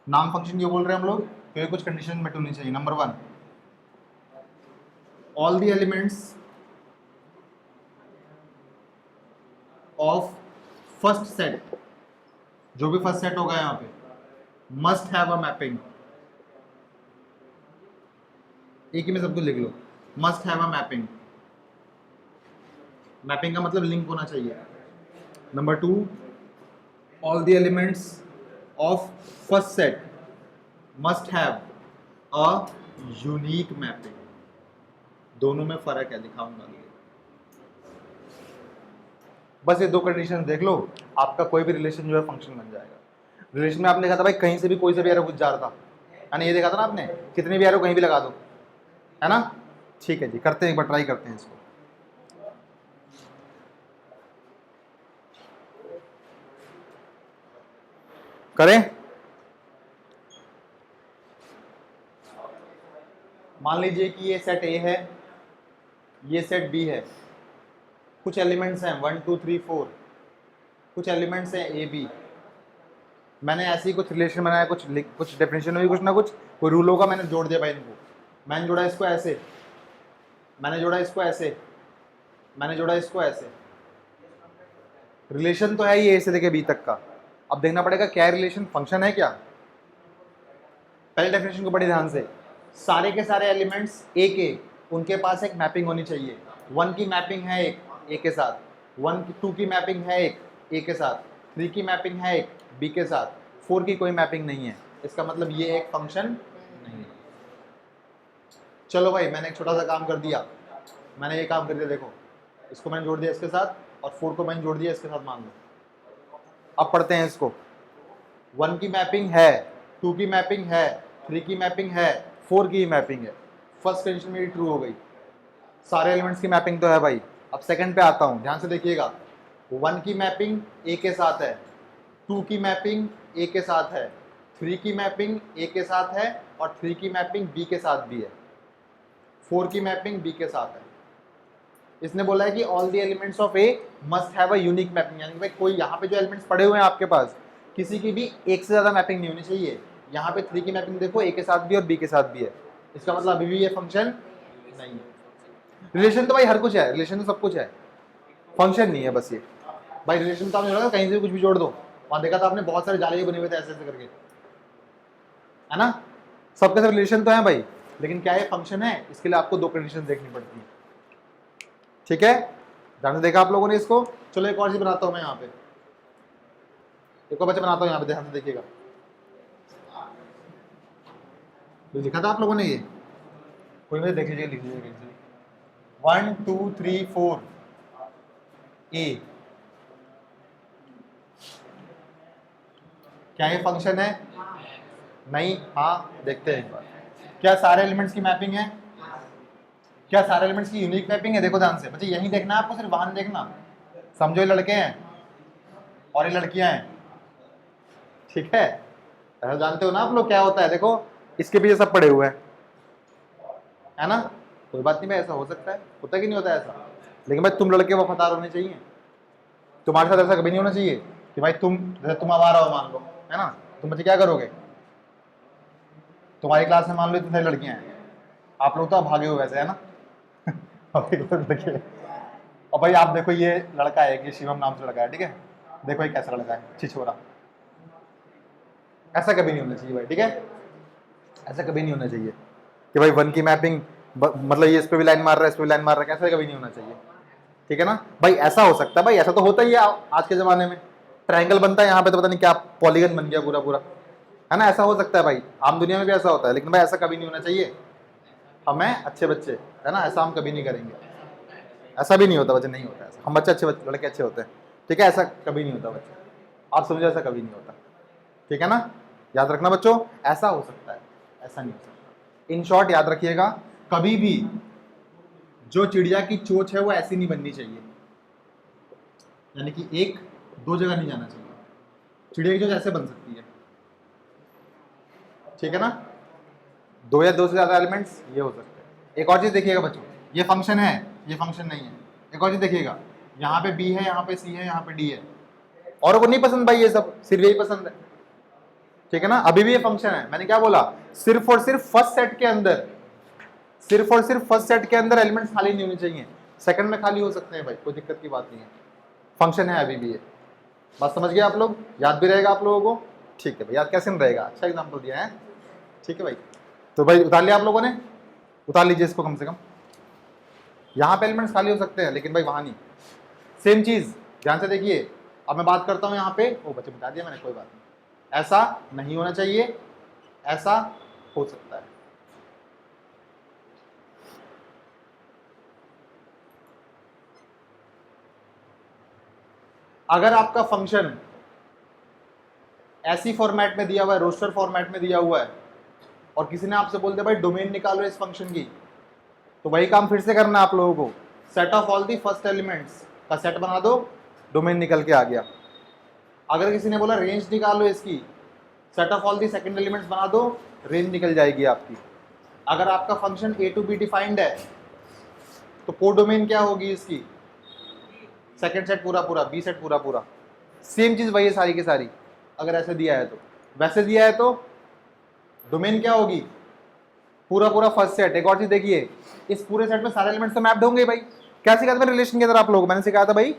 Speaker 1: नाम फंक्शन क्यों बोल रहे हैं हम लोग, तो ये कुछ कंडीशन में होनी चाहिए। Number 1, all the elements of first set, जो भी फर्स्ट सेट होगा यहाँ पे, मस्ट हैव अ मैपिंग। एक ही में सब कुछ लिख लो, must have a mapping. Mapping का मतलब लिंक होना चाहिए। Number 2, all the elements of first set must have a unique mapping. दोनों में फर्क है, दिखाऊंगा। बस ये दो कंडीशन देख लो, आपका कोई भी रिलेशन जो है फंक्शन बन जाएगा। रिलेशन में आपने देखा था भाई कहीं से भी कोई सा भी एरो घुस जा रहा था, है ना। ये देखा था ना आपने, कितने भी एरो कहीं भी लगा दो, है ना। ठीक है जी, करते हैं एक बार, ट्राई करते हैं इसको। करें। मान लीजिए कि ये सेट ए है, ये सेट बी है, कुछ एलिमेंट्स हैं 1 2 3 4, कुछ एलिमेंट्स हैं ए बी। मैंने ऐसे ही कुछ रिलेशन बनाया, कुछ डेफिनेशन हुई, कुछ ना कुछ कोई रूल होगा, मैंने जोड़ दिया भाई इनको। मैंने जोड़ा इसको ऐसे, मैंने जोड़ा इसको ऐसे, मैंने जोड़ा इसको ऐसे। रिलेशन तो है ये ए से लेके बी तक का। अब देखना पड़ेगा क्या रिलेशन, फंक्शन है क्या। पहले डेफिनेशन को बड़े ध्यान से, सारे के सारे एलिमेंट्स ए के, उनके पास एक मैपिंग होनी चाहिए। 1 की मैपिंग है एक ए के साथ, 2 की मैपिंग है एक ए के साथ, 3 की मैपिंग है एक बी के साथ, 4 की कोई मैपिंग नहीं है। इसका मतलब ये एक फंक्शन नहीं है। चलो भाई, मैंने एक छोटा सा काम कर दिया, मैंने ये काम कर दिया, देखो इसको मैंने जोड़ दिया इसके साथ और 4 को मैंने जोड़ दिया इसके साथ, मान लो। अब पढ़ते हैं इसको। 1 की मैपिंग है, 2 की मैपिंग है, 3 की मैपिंग है, 4 की मैपिंग है। फर्स्ट कंडीशन मेरी ट्रू हो गई, सारे एलिमेंट्स की मैपिंग तो है भाई। अब सेकंड पे आता हूँ, ध्यान से देखिएगा। 1 की मैपिंग ए के साथ है, 2 की मैपिंग ए के साथ है, 3 की मैपिंग ए के साथ है और 3 की मैपिंग बी के साथ भी है, 4 की मैपिंग बी के साथ है। इसने बोला है कि all the elements of A must have a unique mapping, यानी कि भाई कोई यहाँ पे जो एलिमेंट्स पड़े हुए हैं आपके पास, किसी की भी एक से ज़्यादा मैपिंग नहीं होनी चाहिए। यहाँ पे 3 की मैपिंग देखो ए के साथ भी और बी के साथ भी है, इसका मतलब अभी भी ये फंक्शन नहीं है। रिलेशन तो भाई हर कुछ है, रिलेशन तो सब कुछ है, फंक्शन नहीं है बस ये। भाई रिलेशन तो आपने जोड़ा, कहीं से भी कुछ भी जोड़ दो। वहाँ देखा था आपने बहुत सारे जाले बने हुए थे ऐसे ऐसे करके, है ना। सबके साथ रिलेशन तो है भाई, लेकिन क्या ये फंक्शन है, इसके लिए आपको दो कंडीशन देखनी पड़ती है। ठीक है, ध्यान से देखा आप लोगों ने इसको। चलो एक और चीज बनाता हूँ मैं यहाँ पे, एक और बच्चा बनाता हूँ यहाँ पे, ध्यान से देखिएगा। लिखा था आप लोगों ने ये, कोई मुझे देख लीजिए, लिख लीजिए 1 2 3 4 ए। क्या ये फंक्शन है? नहीं। हाँ, देखते हैं एक बार। क्या सारे एलिमेंट्स की मैपिंग है? क्या सारे एलिमेंट्स की यूनिक मैपिंग है? देखो ध्यान से बच्चे, यही देखना है आपको, सिर्फ वहां देखना। समझो ये लड़के हैं और ये लड़कियां हैं, ठीक है। ऐसा जानते हो ना आप लोग क्या होता है, देखो इसके पीछे सब पड़े हुए हैं, है ना। कोई बात नहीं भाई, ऐसा हो सकता है, होता कि नहीं होता ऐसा, लेकिन भाई तुम लड़के वफादार होने चाहिए। तुम्हारे साथ ऐसा कभी नहीं होना चाहिए कि भाई जैसे तुम आवारा हो मान लो, है ना, तुम बच्चे क्या करोगे। तुम्हारी क्लास में मान लो इतनी सारी लड़कियां हैं, आप लोग तो भागे हुए वैसे, है ना। देखिए, और भाई आप देखो ये लड़का है, ये शिवम नाम से लड़का है, ठीक है। देखो ये कैसा लड़का है, छिछोरा। ऐसा कभी नहीं होना चाहिए भाई, ठीक है। ऐसा कभी नहीं होना चाहिए कि भाई 1 की मैपिंग मतलब ये इस पे भी लाइन मार रहा है, इस पे भी लाइन मार रहा है, ऐसा कभी नहीं होना चाहिए, ठीक है ना भाई, ऐसा हो सकता है भाई, ऐसा तो होता ही है आज के जमाने में, ट्रायंगल बनता है यहाँ पे तो पता नहीं क्या पॉलीगन बन गया पूरा पूरा, है ना, ऐसा हो सकता है भाई, आम दुनिया में भी ऐसा होता है, लेकिन भाई ऐसा कभी नहीं होना चाहिए, हमें अच्छे बच्चे, है ना, ऐसा हम कभी नहीं करेंगे, ऐसा भी नहीं होता बच्चे, नहीं होता ऐसा, हम बच्चे अच्छे बच्चे, लड़के अच्छे होते हैं, ठीक है, ऐसा कभी नहीं होता बच्चे, आप समझो ऐसा कभी नहीं होता, ठीक है ना, याद रखना बच्चों, ऐसा हो सकता है, ऐसा नहीं हो सकता। इन शॉर्ट याद रखिएगा, कभी भी जो चिड़िया की चोंच है वो ऐसी नहीं बननी चाहिए, यानी कि एक दो जगह नहीं जाना चाहिए, चिड़िया की चोंच ऐसे बन सकती है, ठीक है ना, दो या दो से ज्यादा एलिमेंट्स ये हो सकते हैं। एक और चीज देखिएगा बच्चों, ये फंक्शन है, ये फंक्शन नहीं है, एक और चीज देखिएगा, यहाँ पे बी है, यहाँ पे सी है, यहाँ पे डी है, और को नहीं पसंद भाई ये सब, सिर्फ यही पसंद है, ठीक है ना, अभी भी ये फंक्शन है, मैंने क्या बोला, सिर्फ और सिर्फ फर्स्ट सेट के अंदर, सिर्फ और सिर्फ फर्स्ट सेट के अंदर एलिमेंट्स खाली नहीं होने चाहिए, सेकंड में खाली हो सकते हैं भाई, कोई दिक्कत की बात नहीं है, फंक्शन है अभी भी ये, बात समझ गए आप लोग, याद भी रहेगा आप लोगों को, ठीक है भाई, याद कैसे नहीं रहेगा, अच्छा एग्जाम्पल दिया है, ठीक है भाई, तो भाई उतार लिया आप लोगों ने, उतार लीजिए इसको कम से कम, यहाँ पे एलिमेंट्स खाली हो सकते हैं लेकिन भाई वहां नहीं, सेम चीज ध्यान से देखिए, अब मैं बात करता हूँ यहाँ पे, ओ बच्चे बता दिया मैंने, कोई बात नहीं, ऐसा नहीं होना चाहिए, ऐसा हो सकता है, अगर आपका फंक्शन ऐसी फॉर्मेट में दिया हुआ है, रोस्टर फॉर्मेट में दिया हुआ है, और किसी ने आपसे बोल दिया भाई डोमेन निकालो इस फंक्शन की, तो वही काम फिर से करना है आप लोगों को, set of all the first elements का सेट बना दो, डोमेन निकल के आ गया। अगर किसी ने बोला रेंज निकालो इसकी, set of all the second elements बना दो, रेंज निकल जाएगी आपकी। अगर आपका function A to B defined है तो कोड डोमेन क्या होगी इसकी, सेकंड सेट पूरा पूरा, बी सेट पूरा पूरा, सेम चीज वही है सारी की सारी, अगर ऐसे दिया है तो, वैसे दिया है तो डोमेन क्या होगी, पूरा पूरा फर्स्ट सेट। एक और चीज देखिए, इस पूरे सेट में सारे एलिमेंट्स तो मैप्ड होंगे भाई, क्या सिखाया था रिलेशन के अंदर आप लोगों को, मैंने सिखाया था भाई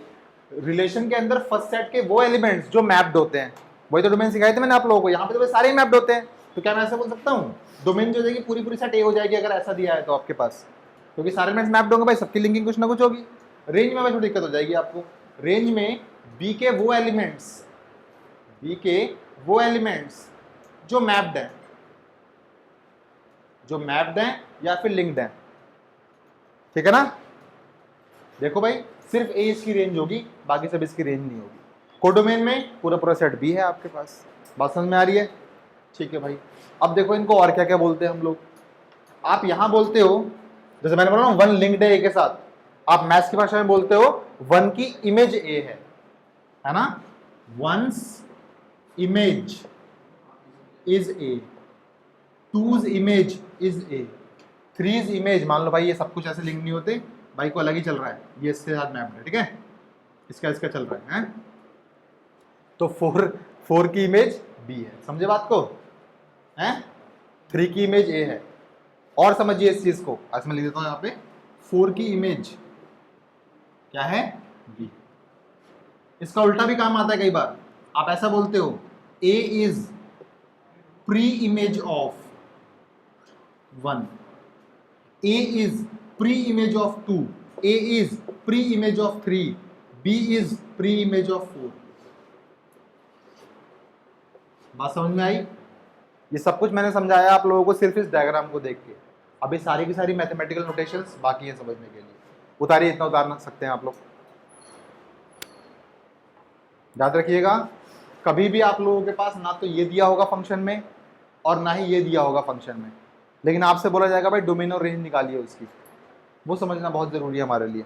Speaker 1: रिलेशन के अंदर फर्स्ट सेट के वो एलिमेंट्स जो मैप्ड होते हैं, वही तो डोमेन सिखाए थे मैंने आप लोगों को, यहाँ पे तो भाई सारे ही मैप्ड होते हैं, तो क्या मैं ऐसा बोल सकता हूँ डोमेन जो हो जाएगी पूरी पूरी सेट ए हो जाएगी अगर ऐसा दिया है तो आपके पास, क्योंकि सारे एलिमेंट्स मैप्ड होंगे भाई, सबकी लिंकिंग कुछ ना कुछ होगी। रेंज में भाई थोड़ी दिक्कत हो जाएगी आपको, रेंज में बी के वो एलिमेंट्स, बी के वो एलिमेंट्स जो मैप्ड हैं, जो मैप्ड हैं या फिर लिंक्ड हैं, ठीक है ना। देखो भाई सिर्फ ए इसकी रेंज होगी, बाकी सब इसकी रेंज नहीं होगी। कोडोमेन में पूरा पूरा सेट बी है आपके पास, बात समझ में आ रही है, ठीक है भाई। अब देखो इनको और क्या क्या बोलते हैं हम लोग, आप यहां बोलते हो, जैसे मैंने बोला ना वन लिंक्ड है ए के साथ, आप मैथ्स की भाषा में बोलते हो वन की इमेज ए है ना, one's image is A, two's image is A, three's image, मान लो भाई ये सब कुछ ऐसे लिंक नहीं होते भाई, को अलग ही चल रहा है, ये इसके साथ मैप है, ठीक है, इसका इसका चल रहा है, तो फोर की इमेज बी है, समझे बात को, हैं, थ्री की इमेज ए है, और समझिए इस चीज को, आज मैं लिख देता हूं यहाँ पे, फोर की इमेज क्या है, बी। इसका उल्टा भी काम आता है कई बार, आप ऐसा बोलते हो a is preimage of one, a is preimage of two, a is preimage of three, b is preimage of four. बात समझ में आई, ये सब कुछ मैंने समझाया आप लोगों को सिर्फ इस डायग्राम को देख के, अभी सारी की सारी मैथमेटिकल नोटेशंस बाकी है समझने के लिए, उतारिए, इतना उतार सकते हैं आप लोग। याद रखिएगा कभी भी आप लोगों के पास ना तो ये दिया होगा फंक्शन में और ना ही ये दिया होगा फंक्शन में, लेकिन आपसे बोला जाएगा भाई डोमेन और रेंज निकालिए उसकी, वो समझना बहुत जरूरी है हमारे लिए,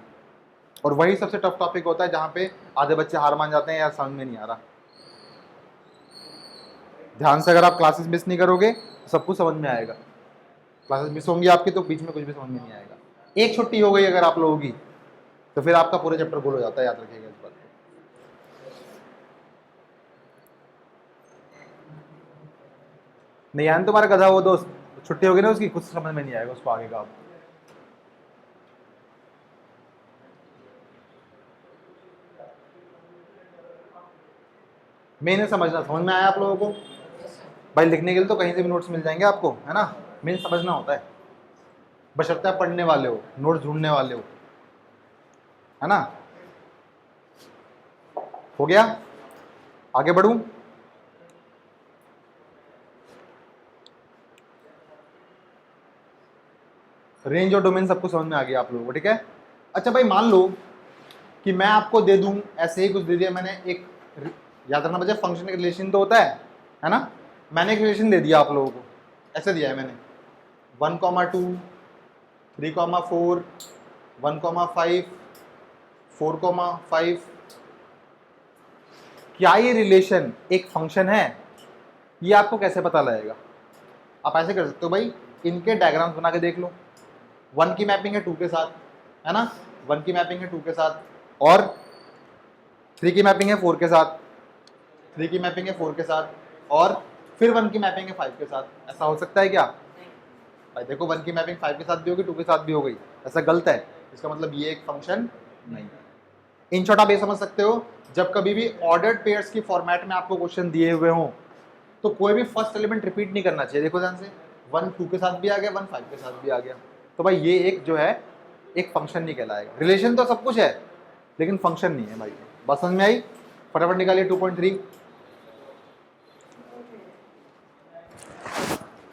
Speaker 1: और वही सबसे टफ टॉपिक होता है जहाँ पे आधे बच्चे हार मान जाते हैं यार समझ में नहीं आ रहा। ध्यान से अगर आप क्लासेस मिस नहीं करोगे तो सब कुछ समझ में आएगा, क्लासेस मिस होंगी आपकी तो बीच में कुछ भी समझ में नहीं आएगा। एक छुट्टी हो गई अगर आप लोगों की तो फिर आपका पूरा चैप्टर गोल हो जाता है, याद रखिएगा इस बात को। नहीं यार तुम्हारा गधा वो दोस्त, छुट्टी होगी ना उसकी, कुछ समझ में नहीं आएगा उसको आगे का। मैंने समझना, समझ में आया आप लोगों को भाई, लिखने के लिए तो कहीं से भी नोट्स मिल जाएंगे आपको, है ना, मेन समझना होता है, बशर्ते आप पढ़ने वाले हो, नोट्स ढूंढने वाले हो, है ना। हो गया, आगे बढ़ूं? रेंज और डोमेन सबको समझ में आ गया आप लोगों को, ठीक है? अच्छा भाई, मान लो कि मैं आपको दे दूं, ऐसे ही कुछ दे दिया मैंने, एक याद रखना बच्चा, फंक्शन का रिलेशन तो होता है ना? मैंने एक रिलेशन दे दिया आप लोगों को, ऐसे दिया है मैंने 1,2 3,4 1,5 4,5। क्या ये रिलेशन एक फंक्शन है? ये आपको कैसे पता लगेगा? आप ऐसे कर सकते हो भाई, इनके डायग्राम्स बना के देख लो। 1 की मैपिंग है 2 के साथ, है ना? 1 की मैपिंग है 2 के साथ, और 3 की मैपिंग है 4 के साथ, 3 की मैपिंग है 4 के साथ, और फिर 1 की मैपिंग है 5 के साथ। ऐसा हो सकता है क्या भाई? देखो 1 की मैपिंग 5 के साथ भी होगी, 2 के साथ भी हो गई, ऐसा गलत है। इसका मतलब ये एक फंक्शन नहीं है। इन शॉर्ट आप ये समझ सकते हो, जब कभी भी ऑर्डर्ड पेयर्स की फॉर्मेट में आपको क्वेश्चन दिए हुए हों, तो कोई भी फर्स्ट एलिमेंट रिपीट नहीं करना चाहिए। देखो ध्यान से, 1 2 के साथ भी आ गया, 1 5 के साथ भी आ गया, तो भाई ये एक जो है एक फंक्शन नहीं कहलाएगा। रिलेशन तो सब कुछ है, लेकिन फंक्शन नहीं है भाई। बात समझ में आई? फटाफट निकालिए 2.3।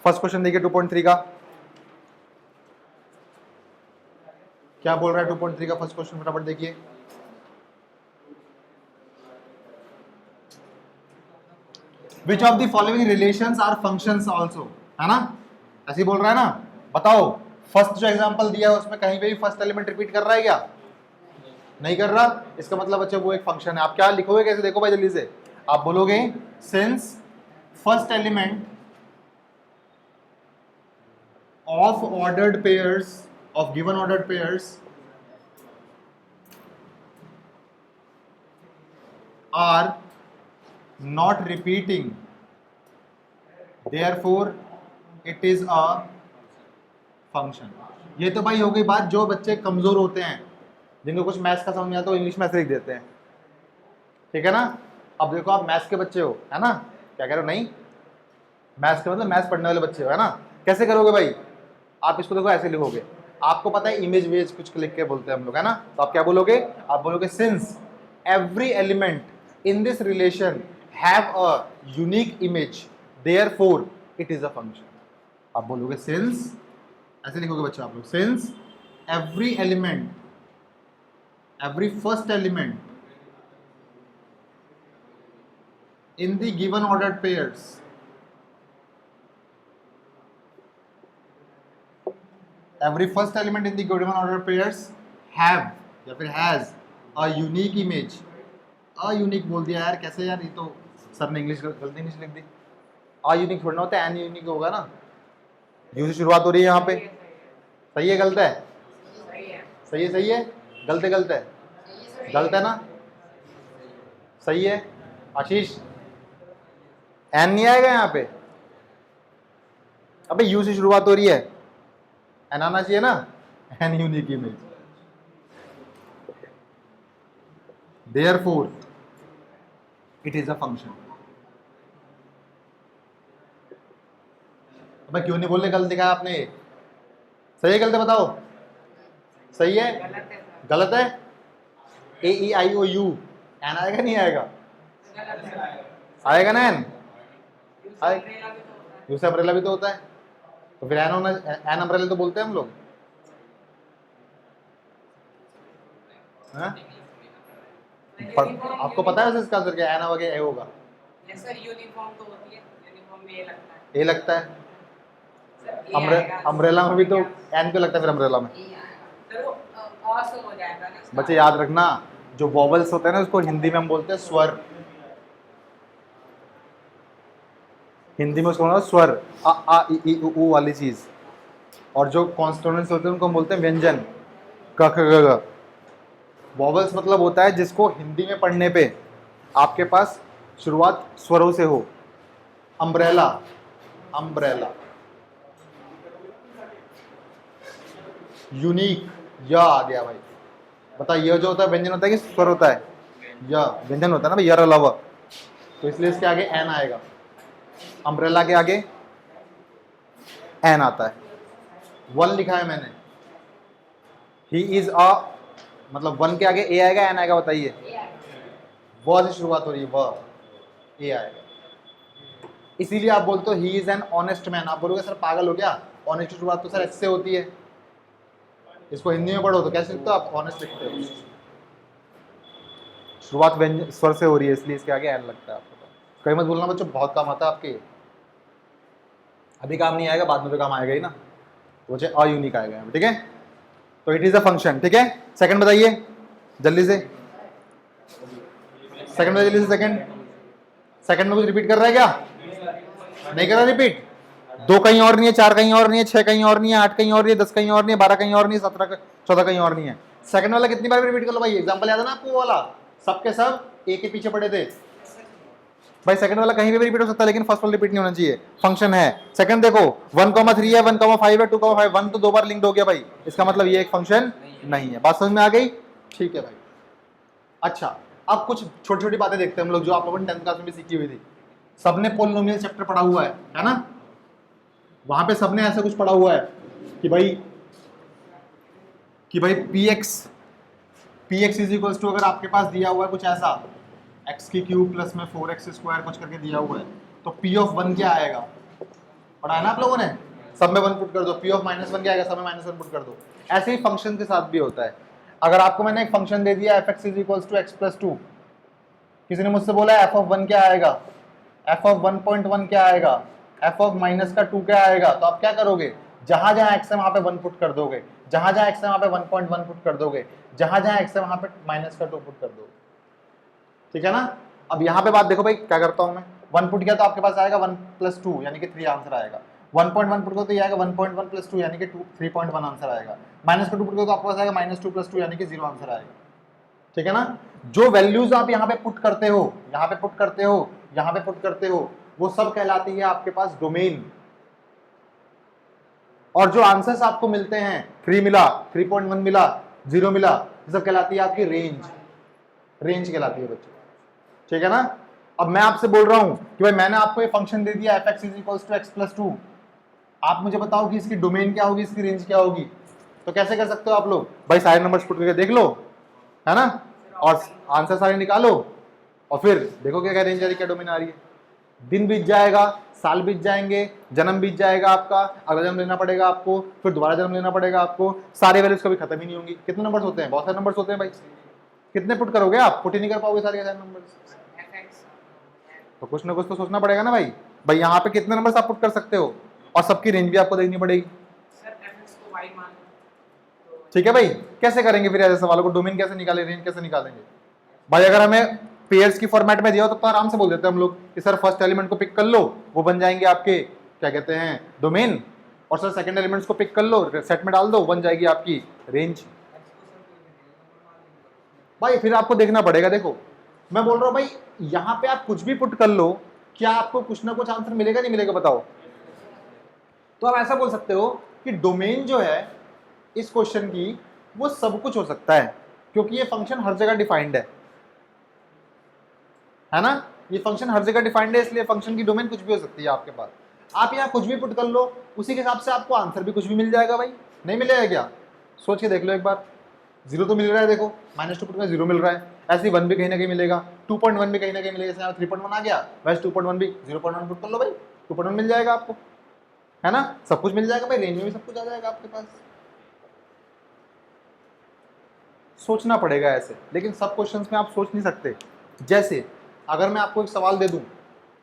Speaker 1: फर्स्ट क्वेश्चन देखिए 2.3 का क्या बोल रहा है। 2.3 का फर्स्ट क्वेश्चन फटाफट देखिए। Which of the following relations are functions also, है ना? ऐसे ही बोल रहा है ना? बताओ, फर्स्ट जो एग्जांपल दिया है उसमें कहीं पे भी फर्स्ट एलिमेंट रिपीट कर रहा है क्या? नहीं कर रहा। इसका मतलब बच्चे वो एक फंक्शन है। आप क्या लिखोगे कैसे? देखो भाई जल्दी से, आप बोलोगे since first element of ordered pairs of given ordered pairs are not repeating, therefore it is a function। ये तो भाई हो गई बात जो बच्चे कमजोर होते हैं, जिनको कुछ मैथ्स का समझ नहीं आता, वो इंग्लिश में ऐसे लिख देते हैं, ठीक है ना? अब देखो आप मैथ्स के बच्चे हो, है ना? क्या कह रहे हो? नहीं, मैथ्स के मतलब मैथ्स पढ़ने वाले बच्चे हो, है ना? कैसे करोगे भाई? आप इसको देखो ऐसे लिखोगे, आपको पता है इमेज वेज कुछ लिख के बोलते हैं हम लोग, है ना? तो आप क्या बोलोगे? आप बोलोगे since every element in this relation have a unique image, therefore it is a function। आप बोलोगे since, ऐसे लिखोगे बच्चा आप लोग, since every element, every first element in the given ordered pairs every first element in the given ordered pairs have या फिर has a unique image। a unique बोल दिया यार, कैसे यार? ये तो सर ने इंग्लिश गलती इंग्लिश लिख दी। आ यूनिक थोड़ा ना होता है, एन यूनिक होगा ना। यू से शुरुआत हो रही है यहाँ पे। सही है गलत है? सही है, सही है, गलत है गलत है, गलत है ना? सही है आशीष, एन नहीं आएगा यहाँ पे। अबे यू से शुरुआत हो रही है, एन आना चाहिए ना। An unique image, therefore it is a function। अबे क्यों नहीं बोल रहे? गलत दिखाया आपने। सही है गलत है बताओ? सही है, गलत है। ए ई आई ओ यू, एन आएगा नहीं आएगा? आएगा ना एन? यू से अम्ब्रेला भी तो होता है, तो फिर एन होना, एन अम्ब्रेला तो बोलते हैं हम लोग, हाँ? आपको पता है इसका आंसर क्या? एन होगा ए होगा?
Speaker 2: यूनिफॉर्म तो होती है, यूनिफॉर्म में
Speaker 1: ए लगता है। अम्ब्रेला में भी तो एन क्यों लगता है फिर अम्ब्रेला में? बच्चे याद रखना, जो वॉवल्स होते हैं ना उसको हिंदी में हम बोलते हैं स्वर। हिंदी में उसको बोलते हैं स्वर, आ ई उ वाली चीज। और जो कॉन्स्टोनेंट्स होते हैं उनको हम बोलते हैं व्यंजन, क ख ग घ। वॉवल्स मतलब होता है जिसको हिंदी में पढ़ने पे आपके पास शुरुआत स्वरों से हो। Umbrella, umbrella. यूनिक, या आ गया भाई। बता, यह जो होता है व्यंजन होता है कि स्वर होता है? या व्यंजन होता है ना भाई, यर अलावा, तो इसलिए इसके आगे एन आएगा। अम्ब्रेला के आगे एन आता है। वन लिखा है मैंने, ही इज अ, मतलब वन के आगे ए आएगा एन आएगा? बताइए। व से शुरुआत हो रही है, व, ये आएगा। इसीलिए आप बोलते हो he is an honest man. आप बोलोगे सर पागल हो क्या, ऑनेस्ट की शुरुआत तो सर एच से होती है। इसको हिंदी में पढ़ो तो कैसे लिखते हो आप, ऑनेस्ट लिखते हो। शुरुआत व्यंजन स्वर से हो रही है इसलिए इसके आगे एन लगता है आपको। कहीं मत बोलना बच्चों, बहुत काम आता है आपके। अभी काम नहीं आएगा, बाद में तो काम आएगा ही ना। वो चाहे अयूनिक आएगा यहाँ पे, ठीक है। तो इट इज अ फंक्शन, ठीक है। सेकंड बताइए जल्दी से, सेकंड बताइए जल्दी से। सेकंड में कुछ रिपीट कर रहा है क्या, नहीं कर रहा रिपीट। 2 कहीं और नहीं है, 4 कहीं और नहीं है, 6 कहीं और नहीं है, 8 कहीं और नहीं है, 10 कहीं और नहीं है, 12 कहीं और नहीं है, 14 कहीं और नहीं है। सेकंड वाला कितनी बार रिपीट कर लो भाई, एग्जांपल याद है ना आपको वो वाला, सबके सब एक के पीछे पड़े थे भाई। सेकंड वाला कहीं भी रिपीट हो सकता है लेकिन फर्स्ट वाला रिपीट नहीं होना चाहिए, फंक्शन है। सेकंड देखो 1,3 है, 1,5 है, 2,5, 1 तो 2 बार लिंक्ड हो गया भाई, इसका मतलब ये एक फंक्शन नहीं है। बात समझ में आ गई, ठीक है भाई। अच्छा अब कुछ छोटी छोटी बातें देखते हैं हम लोग, जो आप लोगों ने 10th क्लास में भी सीखी हुई थी। सबने पोलिनोमियल चैप्टर पढ़ा हुआ है ना, वहां पे सबने ऐसा कुछ पढ़ा हुआ है कि भाई px इज इक्वल्स टू, अगर आपके पास दिया हुआ है कुछ ऐसा x की क्यूब प्लस में 4x स्क्वायर कुछ करके दिया हुआ है, तो p ऑफ 1 क्या आएगा, पढ़ा है ना आप लोगों ने। सब में 1 पुट कर दो, p ऑफ -1 क्या आएगा, सब में -1 पुट कर दो। ऐसे ही फंक्शन के साथ भी होता है। अगर आपको मैंने एक फंक्शन दे दिया fx is equals to x plus 2, किसी ने मुझसे बोला f ऑफ 1 क्या आएगा, f ऑफ 1.1 क्या आएगा, f ऑफ माइनस का 2 क्या आएगा, तो आप क्या करोगे, जहां जहां x है वहां पे 1 पुट कर दोगे, जहां जहां x है वहां पे 1.1 पुट कर दोगे, जहां जहां x है वहां पे माइनस का 2 पुट कर दोगे, ठीक है ना। अब यहाँ पे बात देखो भाई, क्या करता हूं मैं, 1 पुट किया तो आपके पास आएगा 1 प्लस 2 यानी कि 3 आंसर आएगा। 1.1 पुट करो तो ये आएगा 1.1 प्लस 2 यानी कि 3.1 आंसर आएगा। माइनस का 2 पुट करो तो आपके पास आएगा -2 प्लस 2 यानी कि 0 आंसर आएगा, ठीक है ना। जो वैल्यूज आप यहाँ पे पुट करते हो, यहाँ पे पुट करते हो, यहाँ पे पुट करते हो, वो सब कहलाती है आपके पास डोमेन। और जो आंसर्स आपको मिलते हैं 3 मिला, 3.1 मिला, 0 मिला, ये सब कहलाती है आपकी रेंज, रेंज कहलाती है बच्चों, ठीक है ना। अब मैं आपसे बोल रहा हूं कि भाई मैंने आपको ये फंक्शन दे दिया fx is equals to x plus 2, आप मुझे बताओ कि इसकी डोमेन क्या होगी, इसकी रेंज क्या होगी। तो कैसे कर सकते हो आप लोग, भाई सारे नंबर्स पुट करके देख लो, है ना, और आंसर सारे निकालो, और फिर देखो क्या क्या रेंज आ रही, क्या डोमेन आ रही है। दिन बीत जाएगा, साल बीत जाएंगे, जन्म बीत जाएगा आपका, अगला जन्म लेना पड़ेगा आपको, फिर दोबारा जन्म लेना पड़ेगा आपको, सारे वैल्यूज कभी खत्म ही नहीं होंगी। कितने नंबर्स होते हैं, बहुत सारे नंबर्स होते हैं भाई, कितने पुट करोगे आप, पुट ही नहीं कर पाओगे सारे के सारे नंबर्स। तो कुछ ना कुछ तो सोचना पड़ेगा ना भाई। भाई यहाँ पे कितने नंबर्स आप पुट कर सकते हो, और सबकी रेंज भी आपको देखनी पड़ेगी, ठीक है भाई। कैसे करेंगे फिर ऐसे सवालों को, डोमेन कैसे निकालें, रेंज कैसे निकालेंगे भाई। अगर हमें पेयर्स की फॉर्मेट में दिया हो तो आराम से बोल देते हैं हम लोग कि सर फर्स्ट एलिमेंट को पिक कर लो, वो बन जाएंगे आपके क्या कहते हैं डोमेन, और सर सेकंड एलिमेंट्स को पिक कर लो, सेट में डाल दो, बन जाएगी आपकी रेंज। भाई फिर आपको देखना पड़ेगा, देखो मैं बोल रहा हूं भाई यहाँ पे आप कुछ भी पुट कर लो, क्या आपको कुछ ना कुछ आंसर मिलेगा नहीं मिलेगा बताओ। तो आप ऐसा बोल सकते हो कि डोमेन जो है इस क्वेश्चन की वो सब कुछ हो सकता है, क्योंकि ये फंक्शन हर जगह डिफाइंड है ना, ये फंक्शन हर जगह डिफाइंड है, इसलिए फंक्शन की डोमेन कुछ भी हो सकती है आपके पास। आप यहाँ कुछ भी पुट कर लो, उसी के हिसाब से आपको आंसर भी कुछ भी मिल जाएगा भाई, नहीं मिलेगा क्या, सोच के देख लो एक बार। 0 तो मिल रहा है, देखो -2 पुट में 0 मिल रहा है, ऐसे ही 1 भी कहीं ना कहीं मिलेगा, 2.1 भी कहीं ना कहीं मिलेगा, जैसे 3.1 आ गया वैसे 2.1 भी 0.1 पुट कर लो भाई, 2.1 मिल जाएगा आपको, है ना, सब कुछ मिल जाएगा भाई, रेंज में भी सब कुछ आ जाएगा आपके पास। सोचना पड़ेगा ऐसे, लेकिन सब क्वेश्चंस में आप सोच नहीं सकते। जैसे अगर मैं आपको एक सवाल दे दूं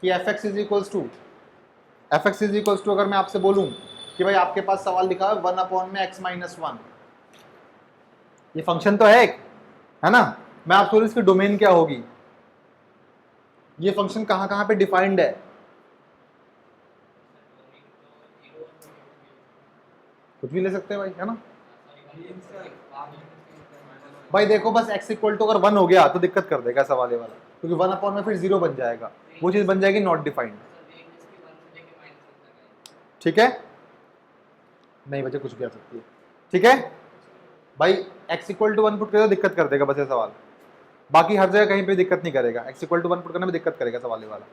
Speaker 1: कि fx इज इक्वल्स टू अगर मैं आपसे बोलूं कि भाई आपके पास सवाल लिखा है 1/x-1, ये फंक्शन तो है एक, है ना, मैं आपसे बोलूं इसकी डोमेन क्या होगी, ये फंक्शन कहां कहां पे डिफाइंड है, कुछ भी ले सकते हैं भाई, है ना। भाई देखो बस x इक्वल टू अगर 1 हो गया तो दिक्कत कर देगा सवाल ये वाला, क्योंकि 1 में फिर 0 बन जाएगा, वो चीज बन जाएगी नॉट डिफाइंड, ठीक है। नहीं बच्चे कुछ भी आ सकती है, ठीक है भाई। x इक्वल टू 1 पुट करेगा दिक्कत कर देगा बस ये सवाल, बाकी हर जगह कहीं पे दिक्कत नहीं करेगा, x इक्वल टू 1 पुट करने में दिक्कत करेगा सवाल ये वाला,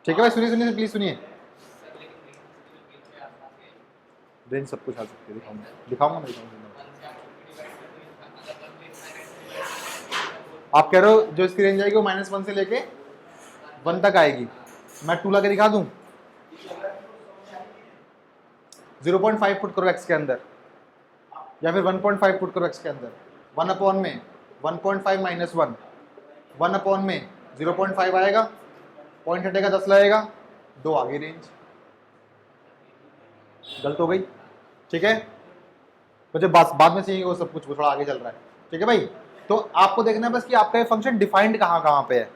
Speaker 1: ठीक है भाई। सुनिए सुनिए प्लीज सुनिए, रेंज सब कुछ आ सकती है, दिखाऊंगा मैं दिखाऊंगा। आप कह रहे हो जो इसकी रेंज आएगी वो -1 से लेके 1 तक आएगी। मैं 2 ला के दिखा दूं, 0.5 पुट करो x के अंदर, या फिर 1.5 पुट करो x के अंदर। 1 अपॉन में 1.5 माइनस 1, 1 अपॉन में 0.5 आएगा, पॉइंट हटेगा 10 लगेगा, 2 आ गई रेंज। गलत हो गई, ठीक है। तो जब बाद में सीखेंगे वो सब कुछ, वो थोड़ा आगे चल रहा है, ठीक है भाई। तो आपको देखना है बस कि आपका ये फंक्शन डिफाइंड कहाँ कहाँ पे है।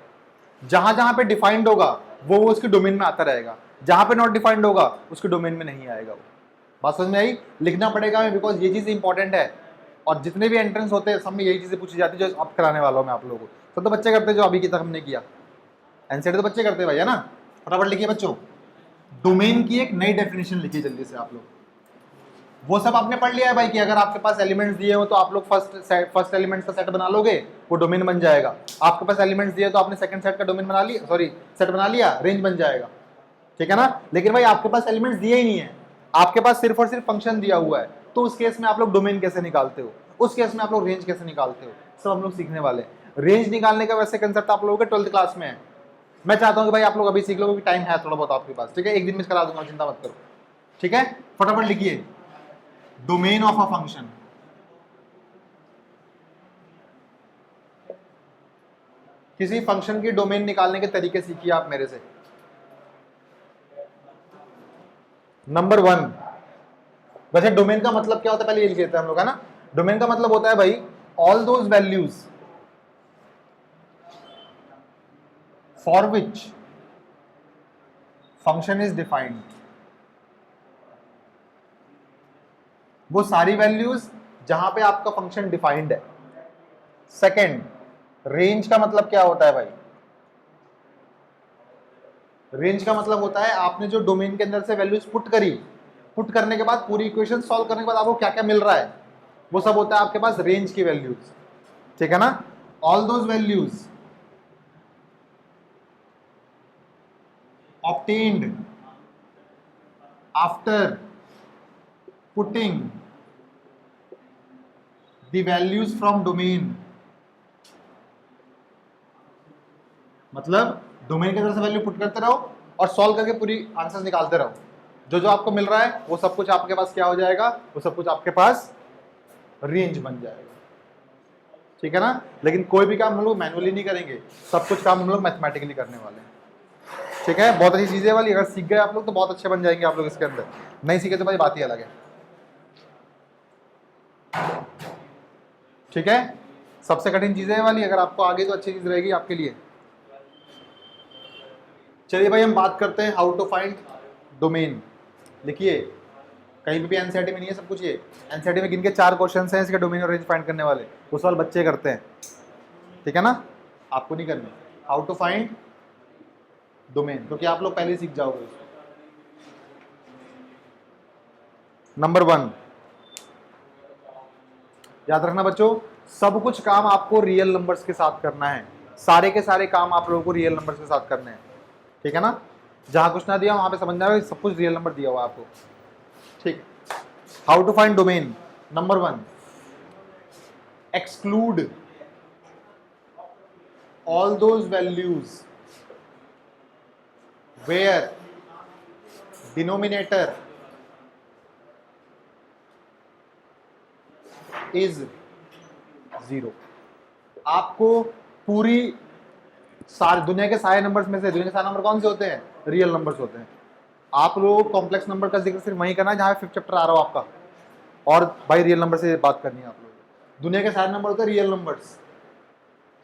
Speaker 1: जहां जहां पे डिफाइंड होगा वो उसके डोमेन में आता रहेगा, जहां पे नॉट डिफाइंड होगा उसके डोमेन में नहीं आएगा वो। बात समझ में आई? लिखना पड़ेगा बिकॉज ये चीज इंपॉर्टेंट है, और जितने भी एंट्रेंस होते हैं सब में यही चीजें पूछी जाती है जो अब कराने वाला हूं मैं आप लोगों को। सब तो बच्चे करते हैं जो अभी की तक हमने किया, एनसीईआरटी तो बच्चे करते हैं भाई, है ना। फटाफट लिखिए बच्चों, डोमेन की एक नई डेफिनेशन लिखिए जल्दी से आप लोग। वो सब आपने पढ़ लिया है भाई कि अगर आपके पास एलिमेंट्स दिए हो तो आप लोग फर्स्ट एलिमेंट्स का सेट बना लोगे, वो डोमेन बन जाएगा। आपके पास एलिमेंट्स दिए तो आपने सेकंड सेट का डोमेन बना लिया, सॉरी सेट बना लिया, रेंज बन जाएगा, ठीक है ना। लेकिन भाई आपके पास एलिमेंट्स दिए ही नहीं है, आपके पास सिर्फ और सिर्फ फंक्शन दिया हुआ है, तो उस केस में आप लोग डोमेन कैसे निकालते हो, उस केस में आप लोग रेंज कैसे निकालते हो, सब हम लोग सीखने वाले हैं। रेंज निकालने का वैसे कंसेप्ट आप लोगों के 12th क्लास में है। मैं चाहता हूं कि भाई आप लोग अभी सीख लो, क्योंकि टाइम है थोड़ा बहुत आपके पास, ठीक है। एक दिन में करा दूंगा, चिंता मत करो, ठीक है। फटाफट लिखिए, डोमेन ऑफ अ फंक्शन। किसी फंक्शन की डोमेन निकालने के तरीके सीखिए आप मेरे से। नंबर 1, वैसे डोमेन का मतलब क्या होता है पहले ये लिख लेते हैं हम लोग, है ना। डोमेन का मतलब होता है भाई all those values for which function is defined, वो सारी वैल्यूज जहां पे आपका फंक्शन डिफाइंड है। सेकंड, रेंज का मतलब क्या होता है भाई? रेंज का मतलब होता है आपने जो डोमेन के अंदर से वैल्यूज पुट करी, पुट करने के बाद पूरी इक्वेशन सॉल्व करने के बाद आपको क्या क्या मिल रहा है, वो सब होता है आपके पास रेंज की वैल्यूज, ठीक है ना। All those values obtained after putting the values from domain, मतलब डोमेन के अंदर से वैल्यू पुट करते रहो और सॉल्व करके पूरी आंसर निकालते रहो। जो जो आपको मिल रहा है वो सब कुछ आपके पास क्या हो जाएगा, वो सब कुछ आपके पास रेंज बन जाएगा, ठीक है ना। लेकिन कोई भी काम हम लोग मैनुअली नहीं करेंगे, सब कुछ काम हम लोग मैथमेटिकली करने वाले हैं, ठीक है। बहुत अच्छी चीजें वाली, अगर सीख गए आप लोग तो बहुत अच्छे बन जाएंगे आप लोग इसके अंदर, नहीं सीखे तो भाई बात ही अलग है, ठीक है। सबसे कठिन चीजें वाली, अगर आपको आगे तो अच्छी चीज रहेगी आपके लिए। चलिए भाई हम बात करते हैं हाउ टू फाइंड डोमेन। लिखिए, कहीं भी एनसीईआरटी में नहीं है सब कुछ, ये एनसीईआरटी में गिन के 4 क्वेश्चन हैं इसके डोमेन और रेंज फाइंड करने वाले, वो सवाल बच्चे करते हैं, ठीक है ना, आपको नहीं करना। हाउ टू फाइंड डोमेन, क्योंकि आप लोग पहले ही सीख जाओगे उसको। नंबर 1, याद रखना बच्चों, सब कुछ काम आपको रियल नंबर्स के साथ करना है, सारे के सारे काम आप लोगों को रियल नंबर्स के साथ करने हैं, ठीक है ना। जहां कुछ ना दिया वहां पे समझना है सब कुछ रियल नंबर दिया हुआ आपको, ठीक। How to find domain, number 1, exclude all those values where denominator is 0। आपको पूरी सारे दुनिया के सारे नंबर्स में से, दुनिया के सारे नंबर कौन से होते हैं? रियल नंबर्स होते हैं। आप लोग कॉम्प्लेक्स नंबर का जिक्र सिर्फ वहीं करना है जहां 5th चैप्टर आ रहा हो आपका, और भाई रियल नंबर से बात करनी है आप लोग। दुनिया के सारे नंबर होते हैं रियल नंबर्स,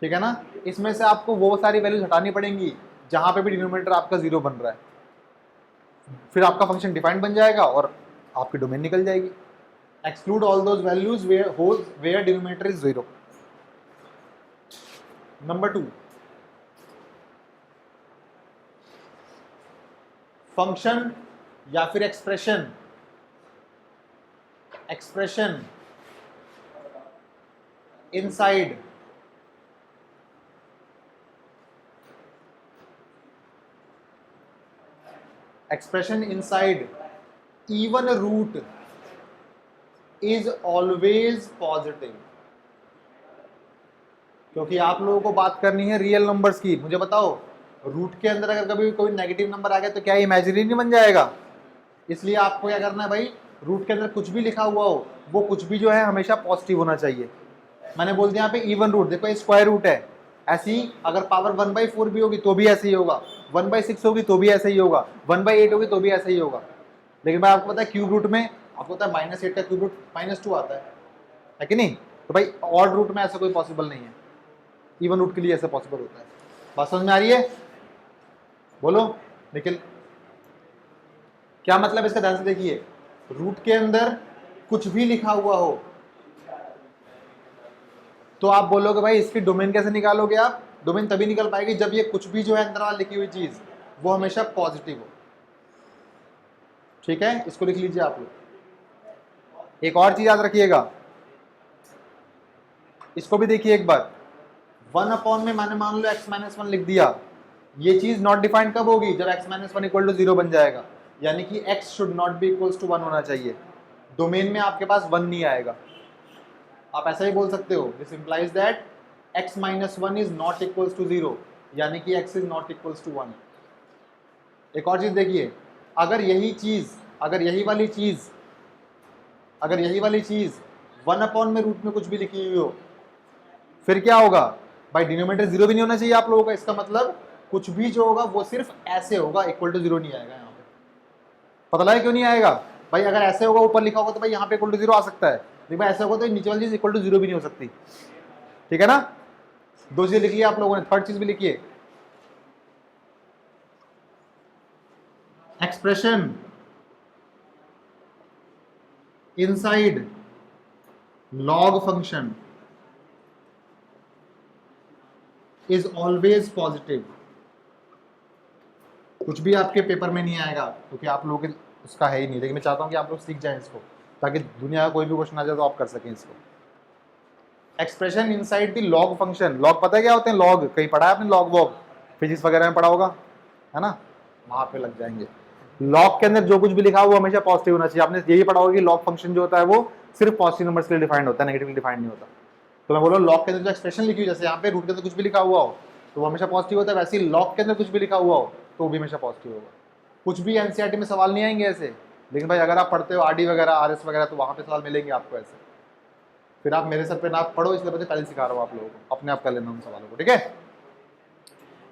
Speaker 1: ठीक है ना। इसमें से आपको वो सारी वैल्यूज हटानी पड़ेंगी जहां पे भी डिनोमिनेटर आपका 0 बन रहा है, फिर आपका फंक्शन डिफाइंड बन जाएगा और आपकी डोमेन निकल जाएगी। Exclude all those values where denominator is 0। Number 2, function या फिर expression inside even root is always positive। क्योंकि आप लोगों को बात करनी है रियल नंबर्स की। मुझे बताओ, रूट के अंदर अगर कभी कोई नेगेटिव नंबर आ गया तो क्या इमेजिनरी नहीं बन जाएगा? इसलिए आपको क्या करना है भाई, रूट के अंदर कुछ भी लिखा हुआ हो वो कुछ भी जो है हमेशा पॉजिटिव होना चाहिए। मैंने बोल दिया यहाँ पे इवन रूट, देखो ये स्क्वायर रूट है, ऐसी अगर पावर 1/4 भी होगी तो भी ऐसे ही होगा, 1/6 होगी तो भी ऐसे ही होगा, 1/8 होगी तो भी ऐसे ही होगा। लेकिन भाई आपको पता है क्यूब रूट में, आपको पता है -8 का क्यूब रूट -2 आता है कि नहीं? तो भाई ऑड रूट में ऐसा कोई पॉसिबल नहीं है, इवन रूट के लिए ऐसा पॉसिबल होता है। बात समझ में आ रही है? बोलो निखिल, क्या मतलब इसका? ध्यान से देखिए, रूट के अंदर कुछ भी लिखा हुआ हो तो आप बोलोगे भाई इसकी डोमेन कैसे निकालोगे? आप डोमेन तभी निकल पाएगी जब ये कुछ भी जो है अंदर वाला लिखी हुई चीज वो हमेशा पॉजिटिव हो। ठीक है, इसको लिख लीजिए आप लोग। एक और चीज याद रखिएगा, इसको भी देखिए एक बार। 1 में मैंने मान लो x-1 लिख दिया, ये चीज नॉट डिफाइंड कब होगी? जब x-1 इक्वल टू 0 बन जाएगा, यानी कि x should not be equals to 1 होना चाहिए। डोमेन में आपके पास 1 नहीं आएगा। आप ऐसा ही बोल सकते हो, this implies that x-1 is not equals to 0, यानी कि x is not equals to 1। एक और चीज देखिए, अगर यही वाली चीज 1 में रूट में कुछ भी लिखी हुई हो, फिर क्या होगा भाई? डिनोमिनेटर 0 भी नहीं होना चाहिए आप लोगों का। इसका मतलब कुछ भी जो होगा वो सिर्फ ऐसे होगा, इक्वल टू 0 नहीं आएगा यहाँ पे। पता लगा क्यों नहीं आएगा भाई? अगर ऐसे होगा ऊपर लिखा होगा तो भाई यहाँ पे इक्वल टू 0 आ सकता है, लेकिन भाई ऐसा होगा तो नीचे वाली चीज इक्वल टू 0 भी नहीं हो सकती। ठीक है ना? दो चीजें लिखी है आप लोगों ने, थर्ड चीज भी लिखिए, expression inside log function is always positive. कुछ भी आपके पेपर में नहीं आएगा क्योंकि आप लोगों के उसका है ही नहीं, लेकिन मैं चाहता हूं कि आप लोग सीख जाएं इसको, ताकि दुनिया का कोई भी क्वेश्चन आ जाए तो आप कर सकें इसको। Expression inside the log function. Log पता है क्या होते हैं? लॉग कहीं पढ़ा है आपने? लॉग वॉग फिजिक्स वगैरह में पढ़ा होगा, है ना? वहां पे लग जाएंगे। लॉग के अंदर जो कुछ भी लिखा हुआ हमेशा पॉजिटिव होना चाहिए। आपने यही पढ़ा होगा कि लॉग फंक्शन जो होता है वो सिर्फ पॉजिटिव नंबर्स के लिए डिफाइंड होता है, नेगेटिव डिफाइंड नहीं होता। तो मैं बोलो लॉग के अंदर जो एक्सप्रेशन लिखी हुई, जैसे यहाँ पे रूट के अंदर कुछ भी लिखा हुआ हो तो वो हमेशा पॉजिटिव होता है, वैसे ही लॉग के अंदर कुछ भी लिखा हुआ हो तो वो भी हमेशा पॉजिटिव होगा। कुछ भी एनसीईआरटी में सवाल नहीं आएंगे ऐसे, लेकिन भाई अगर आप पढ़ते हो आरडी वगैरह, आरएस वगैरह, तो वहां पे सवाल मिलेंगे आपको ऐसे। फिर आप मेरे सर पे ना पढ़ो, इसलिए मैं पहले सिखा रहा हूँ आप लोगों को, अपने आप कर लेना उन सवालों को। ठीक है?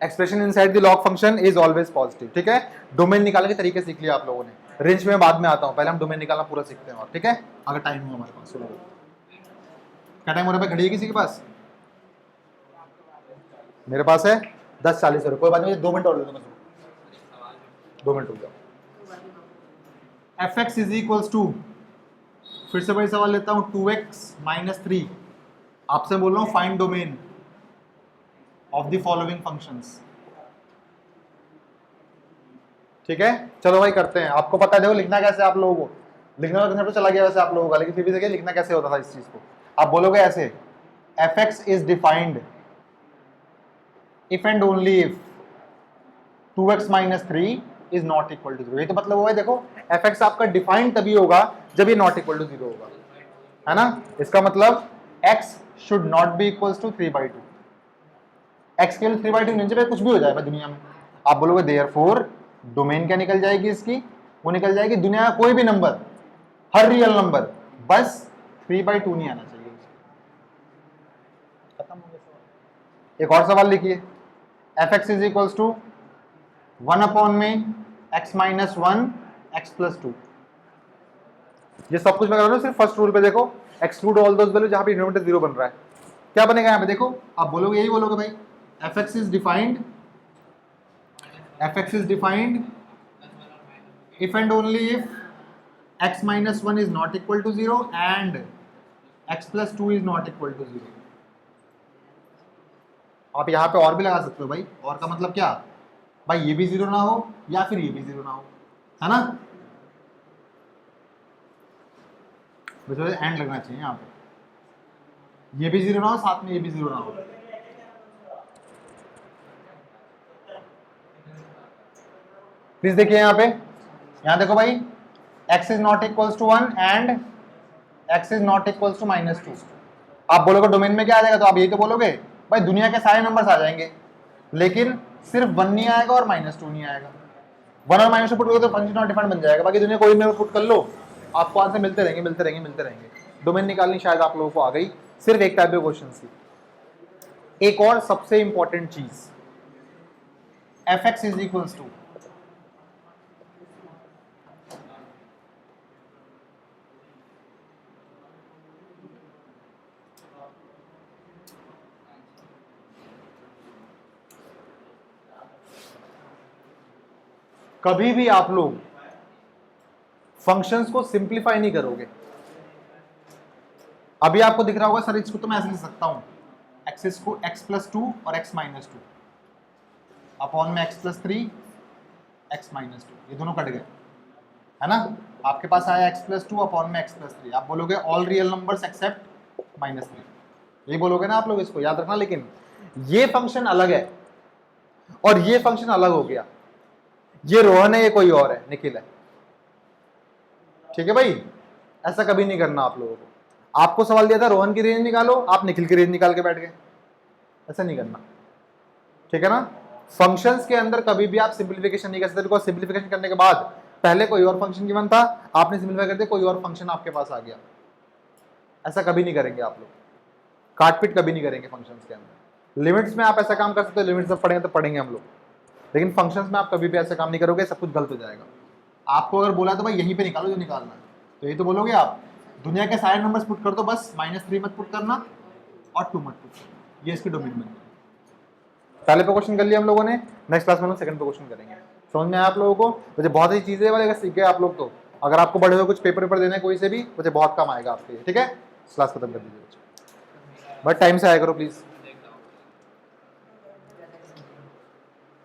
Speaker 1: Expression inside the log function is always positive. ठीक है? डोमेन निकालने के तरीके सीख लिया आप लोगों ने। रेंज में बाद में आता हूँ, पहले हम डोमेन निकालना पूरा सीखते हैं। और ठीक है, अगर टाइम हो हमारे पास। सुनो, क्या टाइम हो रहा है? घड़ी है किसी के पास? मेरे पास है 10:40। कोई बात नहीं, 2 मिनट और ले लो, 2 मिनट रुक जाओ। F X is equals to, फिर से वही सवाल लेता हूँ, 2x-3। आपसे बोल रहा हूँ find domain of the following functions. ठीक है, चलो भाई करते हैं। आपको पता है, देखो लिखना कैसे आप लोगों को, लिखने का कंसेप्ट तो चला गया वैसे आप लोगों का, लेकिन फिर भी देखिए लिखना कैसे होता था इस चीज को। आप बोलोगे ऐसे, F X is defined if and only if 2x-3 is not equal to 0। ये तो मतलब हुआ है, देखो एफ एक्स आपका डिफाइंड तभी होगा जब ये नॉट इक्वल टू 0 होगा, है ना? इसका मतलब x should not be equal to 3/2। x के लिए 3/2 नहीं चाहिए, कुछ भी हो जाए भाई दुनिया में। आप बोलोगे देयरफॉर डोमेन क्या निकल जाएगी इसकी? वो निकल जाएगी दुनिया का कोई भी नंबर, हर रियल नंबर, बस 3/2 नहीं आना चाहिए। खत्म हो गया सवाल। एक और सवाल लिखिए, F X is equal to 1 x-1 x+2। ये सब कुछ मैं कर रहा हूँ सिर्फ फर्स्ट रूल पे। देखो, एक्सक्लूड ऑल दोस वैल्यू जहां पे डिनोमिनेटर 0 बन रहा है। क्या बनेगा यहाँ पे? देखो आप बोलोगे, यही बोलोगे भाई, F X is defined if and only if x-1 is not equal to 0 and x+2 is not equal to 0। आप यहाँ पे और भी लगा सकते हो भाई। और का मतलब क्या भाई? ये भी 0 ना हो या फिर ये भी 0 ना हो, है ना? मुझे एंड लगना चाहिए यहाँ पे, ये भी 0 ना हो, साथ में ये भी 0 ना हो। प्लीज देखिए यहाँ पे, यहाँ देखो भाई, x is not equals to 1 and x is not equals to -2। आप बोलोगे डोमेन में क्या आ जाएगा? तो आप यही तो बोलोगे, भाई दुनिया के सारे नंबर्स आ जाएंगे, लेकिन सिर्फ 1 नहीं आएगा और -2 नहीं आएगा। 1 और -2 पुट करो तो फंक्शन नॉट डिफाइंड बन जाएगा। बाकी दुनिया कोई में पुट कर लो, आपको आंसर मिलते रहेंगे मिलते रहेंगे मिलते रहेंगे। डोमेन निकालनी शायद आप लोगों को आ गई, सिर्फ एक टाइप के क्वेश्चन थी। एक और सबसे इंपॉर्टेंट चीज, fx इज इक्वल्स टू, कभी भी आप लोग फंक्शंस को सिंप्लीफाई नहीं करोगे। अभी आपको दिख रहा होगा सर इसको तो मैं ऐसे लिख सकता हूं, एक्सिस को x+2 और x-2 अपॉन में x+3 x-2, ये दोनों कट गए है ना। आपके पास आया x+2 अपॉन में x+3, आप बोलोगे ऑल रियल नंबर्स एक्सेप्ट -3, ये बोलोगे ना आप लोग, इसको याद रखना। लेकिन ये फंक्शन अलग है और ये फंक्शन अलग हो गया, ये रोहन है, ये कोई और है, निखिल है, ठीक है भाई। ऐसा कभी नहीं करना आप लोगों को। आपको सवाल दिया था रोहन की रेंज निकालो, आप निखिल की रेंज निकाल के बैठ गए, ऐसा नहीं करना, ठीक है ना। फंक्शंस के अंदर कभी भी आप सिंप्लीफिकेशन नहीं कर सकते, बिकॉज सिंप्लीफिकेशन करने के बाद पहले कोई और फंक्शन गिवन था, आपने सिंप्लीफाई कर दिया, कोई और फंक्शन आपके पास आ गया। ऐसा कभी नहीं करेंगे आप लोग, काटपीट कभी नहीं करेंगे फंक्शंस के अंदर। लिमिट्स में आप ऐसा काम कर सकते हो, लिमिट्स जब पढ़ेंगे तो पढ़ेंगे हम लोग, लेकिन फंक्शंस में आप कभी भी ऐसा काम नहीं करोगे, सब कुछ गलत हो जाएगा। आपको अगर बोला तो भाई यहीं पे निकालो जो निकालना है, तो ये तो बोलोगे आप दुनिया के सारे नंबर्स पुट कर दो, बस -3 मत पुट करना और 2 मत पुट करना, ये इसकी डोमेन में। पहले पे क्वेश्चन कर लिया हम लोगों ने, नेक्स्ट क्लास में हम सेकंड पे क्वेश्चन करेंगे। समझ में आया आप लोगों को? मुझे बहुत सी चीजें वाले अगर सीख गए आप लोग तो, अगर आपको बड़े हुए कुछ पेपर देने कोई से भी, मुझे बहुत काम आएगा आपके लिए, ठीक है। क्लास खत्म कर दीजिए, बट टाइम से आया करो प्लीज।